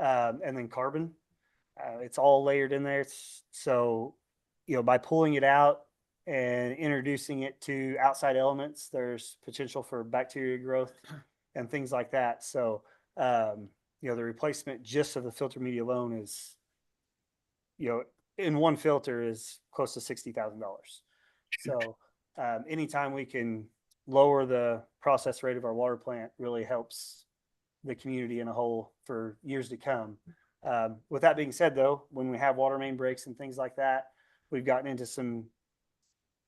S10: and then carbon. It's all layered in there. So, by pulling it out and introducing it to outside elements, there's potential for bacteria growth and things like that. So, the replacement just of the filter media alone is, in one filter is close to $60,000. So anytime we can lower the process rate of our water plant really helps the community in a whole for years to come. With that being said, though, when we have water main breaks and things like that, we've gotten into some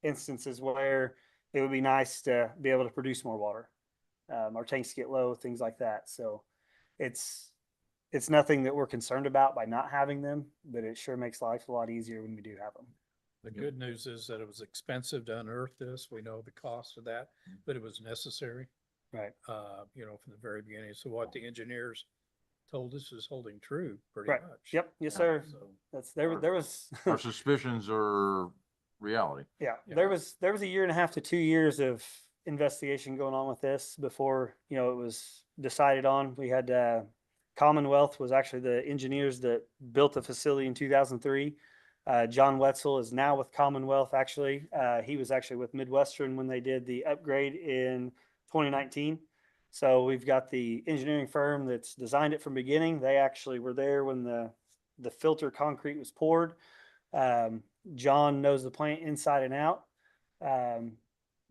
S10: instances where it would be nice to be able to produce more water. Our tanks get low, things like that. So it's nothing that we're concerned about by not having them, but it sure makes life a lot easier when we do have them.
S1: The good news is that it was expensive to unearth this. We know the cost of that, but it was necessary,
S10: Right.
S1: From the very beginning. So what the engineers told us is holding true pretty
S10: Right.
S1: much.
S10: Yep. Yes, sir.
S1: So,
S10: There was
S2: Our suspicions are reality.
S10: Yeah,
S1: Yeah.
S10: there was a 1.5 to 2 years of investigation going on with this before, it was decided on. We had Commonwealth was actually the engineers that built the facility in 2003. John Wetzel is now with Commonwealth, actually. He was actually with Midwestern when they did the upgrade in 2019. So we've got the engineering firm that's designed it from beginning. They actually were there when the filter concrete was poured. John knows the plant inside and out,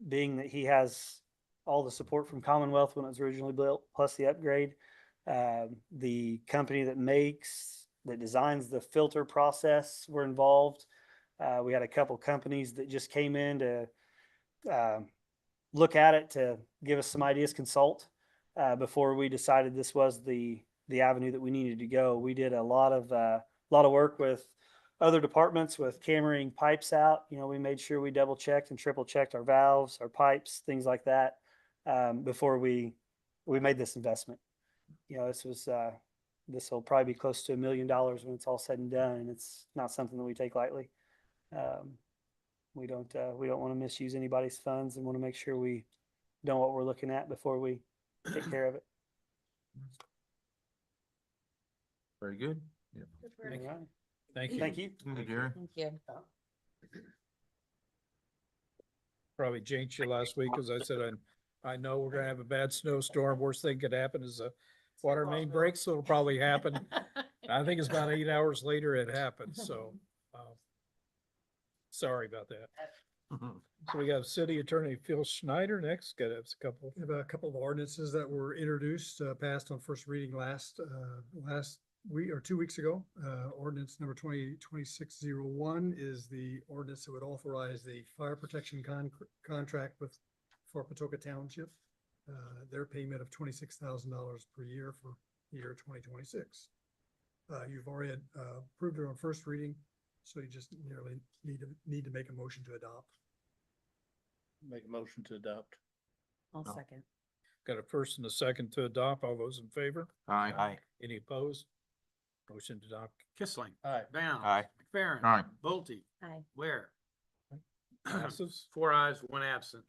S10: being that he has all the support from Commonwealth when it was originally built, plus the upgrade. The company that designs the filter process were involved. We had a couple companies that just came in to look at it to give us some ideas, consult before we decided this was the avenue that we needed to go. We did a lot of work with other departments with cameraing pipes out. We made sure we double checked and triple checked our valves, our pipes, things like that before we made this investment. This will probably be close to $1 million when it's all said and done, and it's not something that we take lightly. We don't want to misuse anybody's funds and want to make sure we know what we're looking at before we take care of it.
S2: Very good.
S10: All right.
S1: Thank you.
S10: Thank you.
S2: Hey, Jerry.
S5: Thank you.
S1: Probably jinxed you last week because I said, I know we're gonna have a bad snowstorm. Worst thing could happen is a water main breaks, so it'll probably happen. I think it's about 8 hours later it happened, so, sorry about that. So we got City Attorney Phil Schneider next, got us a couple.
S4: We have a couple of ordinances that were introduced, passed on first reading last week or 2 weeks ago. Ordinance number 2026-01 is the ordinance that would authorize the fire protection contract for Patoka Township. Their payment of $26,000 per year for the year 2026. You've already approved it on first reading, so you just merely need to make a motion to adopt.
S3: Make a motion to adopt.
S5: I'll
S2: No.
S5: second.
S1: Got a first and a second to adopt. All those in favor?
S6: Aye.
S1: Any opposed? Motion to adopt
S7: Kissling.
S3: Aye.
S7: Bounds.
S6: Aye.
S7: McFerrin.
S2: Aye.
S7: Bolte.
S5: Aye.
S7: Ware.
S1: passes.
S7: 4 ayes, 1 absent.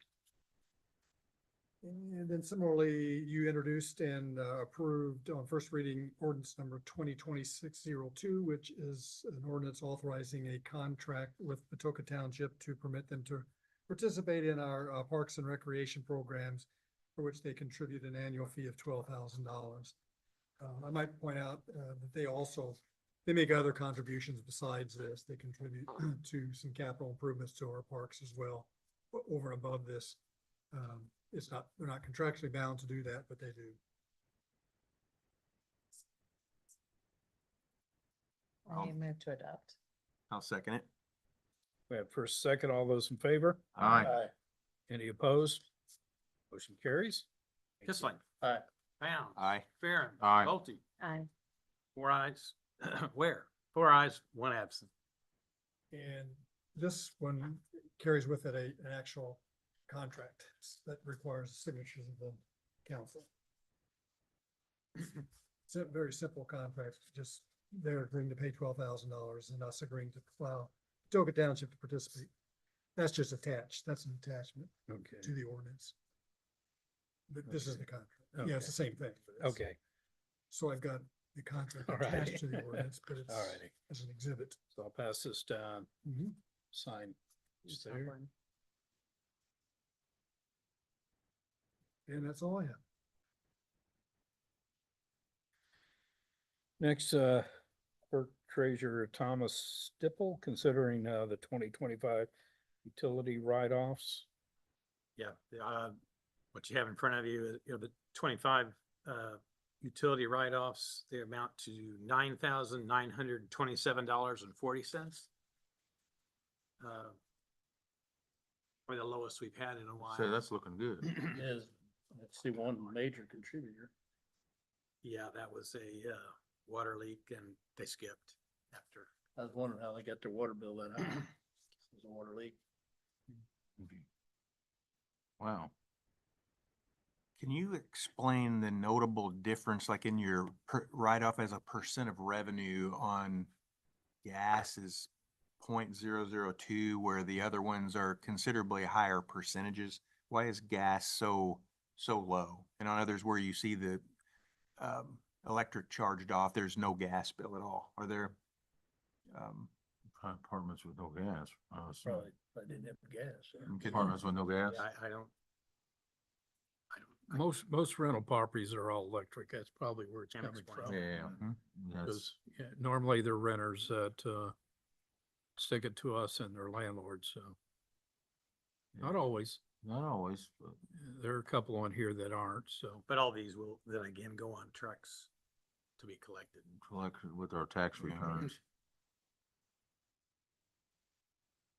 S4: And then similarly, you introduced and approved on first reading ordinance number 2026-02, which is an ordinance authorizing a contract with Patoka Township to permit them to participate in our parks and recreation programs, for which they contribute an annual fee of $12,000. I might point out that they make other contributions besides this. They contribute to some capital improvements to our parks as well, over and above this. They're not contractually bound to do that, but they do.
S5: I move to adopt.
S6: I'll second it.
S1: We have first, second, all those in favor?
S2: Aye.
S1: Any opposed? Motion carries.
S7: Kissling.
S3: Aye.
S7: Bounds.
S6: Aye.
S7: McFerrin.
S2: Aye.
S7: Bolte.
S5: Aye.
S7: 4 ayes. Ware. 4 ayes, 1 absent.
S4: And this one carries with it an actual contract that requires signatures of the council. It's a very simple contract, just they're agreeing to pay $12,000 and us agreeing to allow Patoka Township to participate. That's just attached. That's an attachment
S1: Okay.
S4: to the ordinance. But this is the contract.
S1: Okay.
S4: Yeah, it's the same thing. but it's-
S1: Okay,
S4: So I've got the contract
S1: All righty.
S4: attached to the ordinance, but it's
S1: all righty.
S4: as an exhibit.
S1: So I'll pass this down, sign.
S5: Just
S1: there.
S5: have one.
S4: And that's all I have.
S1: Next, Clerk Treasurer Thomas Stipple, considering the 2025 utility write-offs.
S7: Yeah, what you have in front of you, the 25 utility write-offs, they amount to $9,927.40. Probably the lowest we've had in a while.
S2: So that's looking good.
S3: Is, let's see, one major contributor.
S7: Yeah, that was a water leak and they skipped after.
S3: I was wondering how they got their water bill that high. It was a water leak.
S2: Wow.
S6: Can you explain the notable difference, like in your write-off as a percent of revenue on gas is 0.002, where the other ones are considerably higher percentages? Why is gas so low? And on others where you see the electric charged off, there's no gas bill at all. Are there?
S2: Apartments with no gas.
S3: Probably didn't have gas. Yeah.
S2: Apartments with no gas.
S7: Yeah, I don't.
S1: Most rental properties are all electric. That's probably where it's
S7: Can't
S1: coming
S7: explain.
S1: from.
S2: Yeah. That's,
S1: Because normally they're renters that stick it to us and their landlords, so. Not always.
S2: not always, but
S1: There are a couple on here that aren't, so.
S7: But all these will then again go on trucks to be collected.
S2: collected with our tax returns.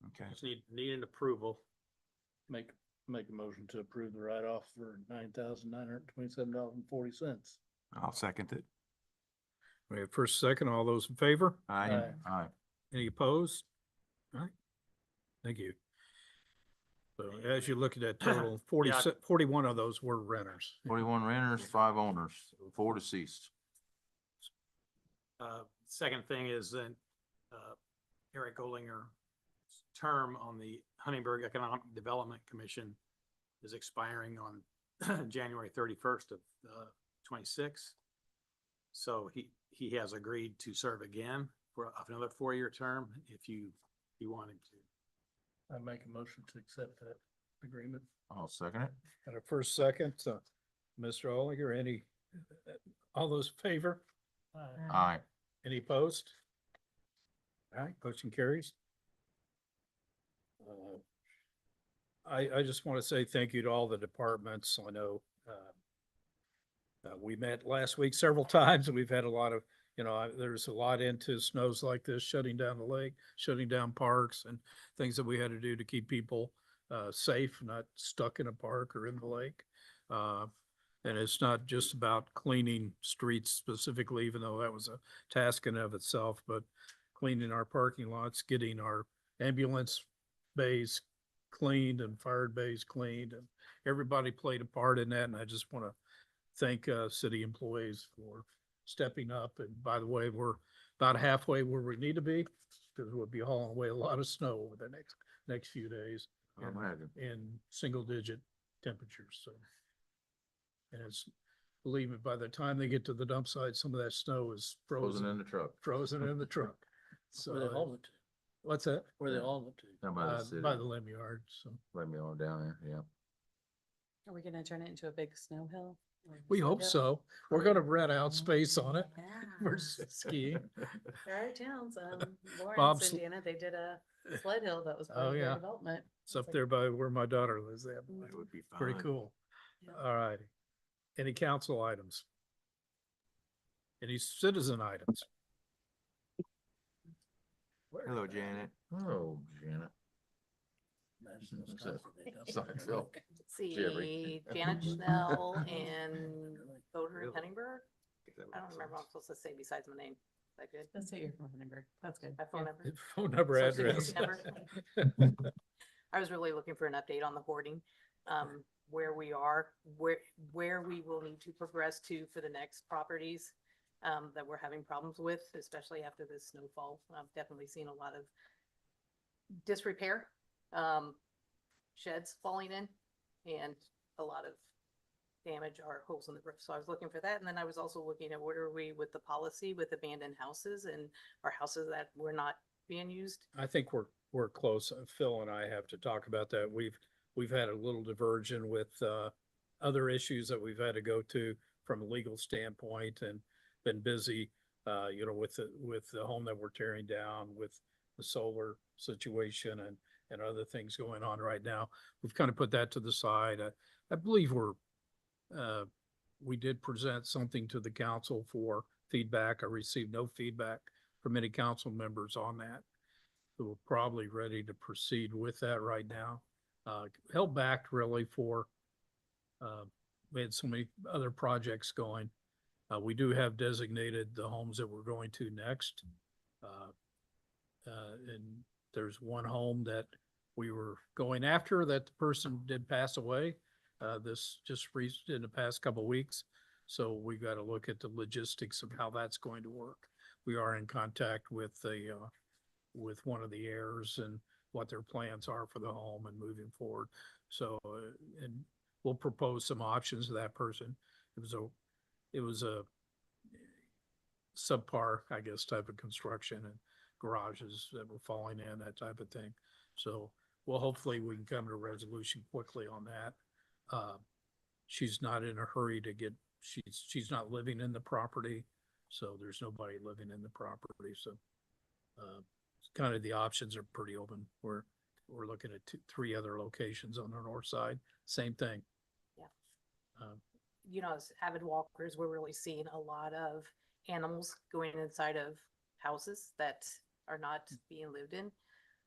S6: Okay.
S7: Just need an approval.
S3: Make a motion to approve the write-off for $9,927.40.
S6: I'll second it.
S1: We have first, second, all those in favor?
S6: Aye.
S2: Aye.
S1: Any opposed? All right. Thank you. So as you look at that total, 41 of those were renters.
S2: 41 renters, 5 owners, 4 deceased.
S7: Second thing is that Eric Olinger's term on the Huntingburg Economic Development Commission is expiring on January 31st of 26. So he has agreed to serve again for another 4-year term if he wanted to.
S3: I make a motion to accept that agreement.
S2: I'll second it.
S1: Got a first, second, Mr. Olinger, any All those in favor?
S2: Aye.
S1: Any opposed? All right, motion carries. I just want to say thank you to all the departments. I know, we met last week several times and we've had a lot of, there's a lot into snows like this, shutting down the lake, shutting down parks and things that we had to do to keep people, safe, not stuck in a park or in the lake. And it's not just about cleaning streets specifically, even though that was a task in of itself, but cleaning our parking lots, getting our ambulance bays cleaned and fire bays cleaned, and everybody played a part in that. And I just want to thank city employees for stepping up. And by the way, we're about halfway where we need to be, because we'll be hauling away a lot of snow over the next few days
S2: I imagine.
S1: in single digit temperatures. So, and it's, believe me, by the time they get to the dump site, some of that snow is
S2: Frozen in
S1: frozen,
S2: the truck.
S1: frozen in the truck.
S3: Where they
S1: So,
S3: haul it to?
S1: what's that?
S3: Where they haul it to?
S2: Down by the city.
S1: By the limb yard. So
S2: Let me on down there, yeah.
S5: Are we gonna turn it into a big snow hill?
S1: we hope so. We're gonna rent out space on it for
S5: Yeah.
S1: skiing.
S5: There are towns,
S1: Bob's-
S5: Lawrence, Indiana, they did a sled hill that was part
S1: Oh,
S5: of their
S1: yeah.
S5: development.
S1: It's up there by where my daughter lives. That
S2: That would be fine.
S1: pretty cool.
S5: Yeah.
S1: All righty. Any council items? Any citizen items?
S6: Hello, Janet.
S2: Oh, Janet.
S3: Imagine those
S2: So-
S3: guys when they dump it.
S2: Sorry, Phil.
S5: See, Janet Schnell and Boder and Henningsburg. I don't remember what I'm supposed to say besides my name. Is that good?
S8: Let's say you're from Huntingburg. That's good.
S5: My phone number?
S1: Phone number,
S5: Social
S1: address.
S5: security I was really looking for an update on the hoarding, where we are, where we will need to progress to for the next properties that we're having problems with, especially after this snowfall. I've definitely seen a lot of disrepair, sheds falling in, and a lot of damage or holes in the roof. So I was looking for that. And then I was also looking at where are we with the policy with abandoned houses and our houses that were not being used.
S1: I think we're close. Phil and I have to talk about that. We've had a little diversion with other issues that we've had to go to from a legal standpoint and been busy, with the home that we're tearing down, with the solar situation and other things going on right now. We've kind of put that to the side. I believe we did present something to the council for feedback. I received no feedback from any council members on that. So we're probably ready to proceed with that right now. Held back really for, we had so many other projects going. We do have designated the homes that we're going to next. And there's one home that we were going after that the person did pass away. This just reached in the past couple of weeks. So we got to look at the logistics of how that's going to work. We are in contact with with one of the heirs and what their plans are for the home and moving forward. So, and we'll propose some options to that person. It was a subpar, I guess, type of construction and garages that were falling in, that type of thing. So, well, hopefully we can come to a resolution quickly on that. She's not in a hurry to get, she's not living in the property, so there's nobody living in the property, so kind of the options are pretty open. We're looking at three other locations on the north side, same thing.
S5: Yeah. As avid walkers, we're really seeing a lot of animals going inside of houses that are not being lived in.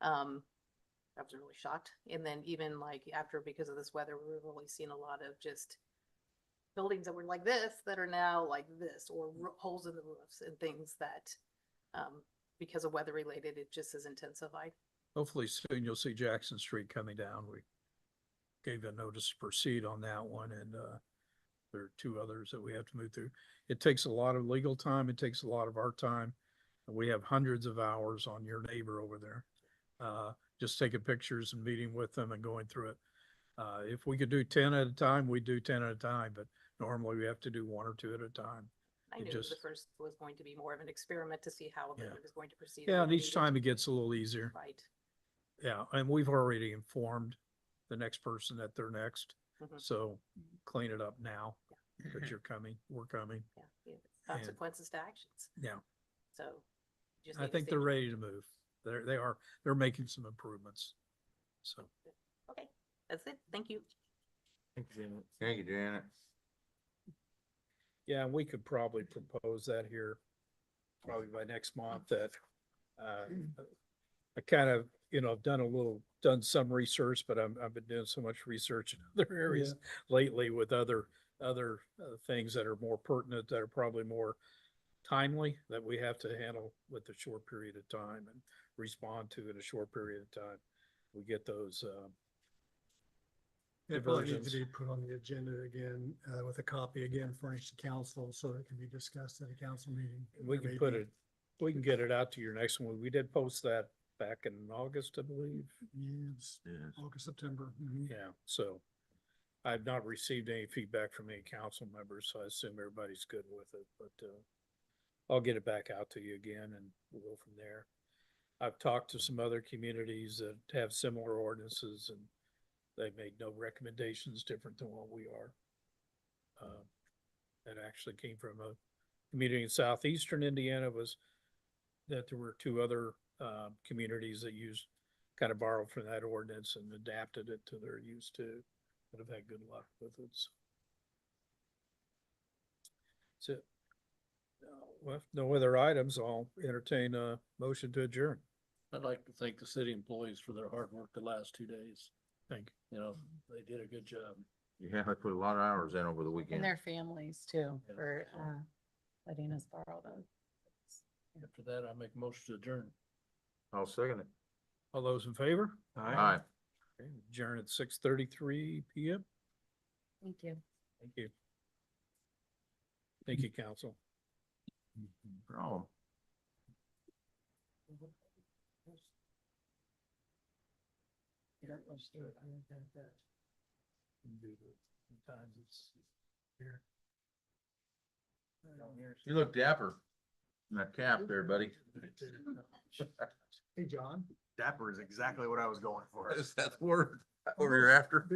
S5: I was really shocked. And then even like after, because of this weather, we're really seeing a lot of just buildings that were like this that are now like this, or holes in the roofs and things that, because of weather related, it just has intensified.
S1: Hopefully soon you'll see Jackson Street coming down. We gave a notice to proceed on that one, and there are two others that we have to move through. It takes a lot of legal time. It takes a lot of our time. And we have hundreds of hours on your neighbor over there. Just taking pictures and meeting with them and going through it. If we could do 10 at a time, we do 10 at a time, but normally we have to do one or two at a time.
S5: I
S1: It
S5: knew
S1: just-
S5: the first was going to be more of an experiment to see how
S1: Yeah.
S5: it was going to proceed.
S1: Yeah,
S5: what
S1: and
S5: we
S1: each
S5: needed.
S1: time it gets a little easier.
S5: Right.
S1: Yeah, and we've already informed the next person that they're next,
S5: Mhm.
S1: so clean it up now. but you're coming, we're coming.
S5: Yeah, consequences to actions.
S1: Yeah,
S5: So. just
S1: I
S5: need to
S1: think
S5: stay-
S1: they're ready to move. They're making some improvements. So,
S5: Okay, that's it. Thank you.
S2: Thank you, Janet.
S1: yeah, we could probably propose that here, probably by next month that, I kind of, I've done some research, but I've been doing so much research in other areas lately with other things that are more pertinent, that are probably more timely, that we have to handle with a short period of time and respond to in a short period of time. We get those,
S4: It probably needs to
S1: diversions.
S4: be put on the agenda again, with a copy again furnished to council so it can be discussed at a council meeting.
S1: We
S4: There may
S1: can put
S4: be-
S1: it, we can get it out to your next one. We did post that back in August, I believe.
S4: Yes,
S2: Yes.
S4: August, September. Mhm.
S1: Yeah, so I've not received any feedback from any council members, so I assume everybody's good with it, but, I'll get it back out to you again and we'll go from there. I've talked to some other communities that have similar ordinances and they made no recommendations different than what we are. That actually came from a community in southeastern Indiana, was that there were two other, communities that used, kind of borrowed from that ordinance and adapted it to their use too, that have had good luck with it. So. That's it. Well, if no other items, I'll entertain a motion to adjourn.
S3: I'd like to thank the city employees for their hard work the last 2 days.
S1: Thank
S3: You know, they did a good job.
S2: Yeah, I put a lot of hours in over the
S11: And
S2: weekend.
S11: their families too,
S3: Yeah.
S11: for, letting us borrow them.
S3: After that, I make a motion to adjourn.
S2: I'll second it.
S1: All those in favor?
S2: Aye.
S1: Okay, adjourn at 6:33 PM.
S11: Thank you.
S1: Thank you. Thank you, council.
S2: Problem.
S1: Sometimes it's here.
S2: You look dapper in that cap there, buddy.
S4: Hey, John.
S6: Dapper is exactly what I was going for.
S2: Is that the word you're after?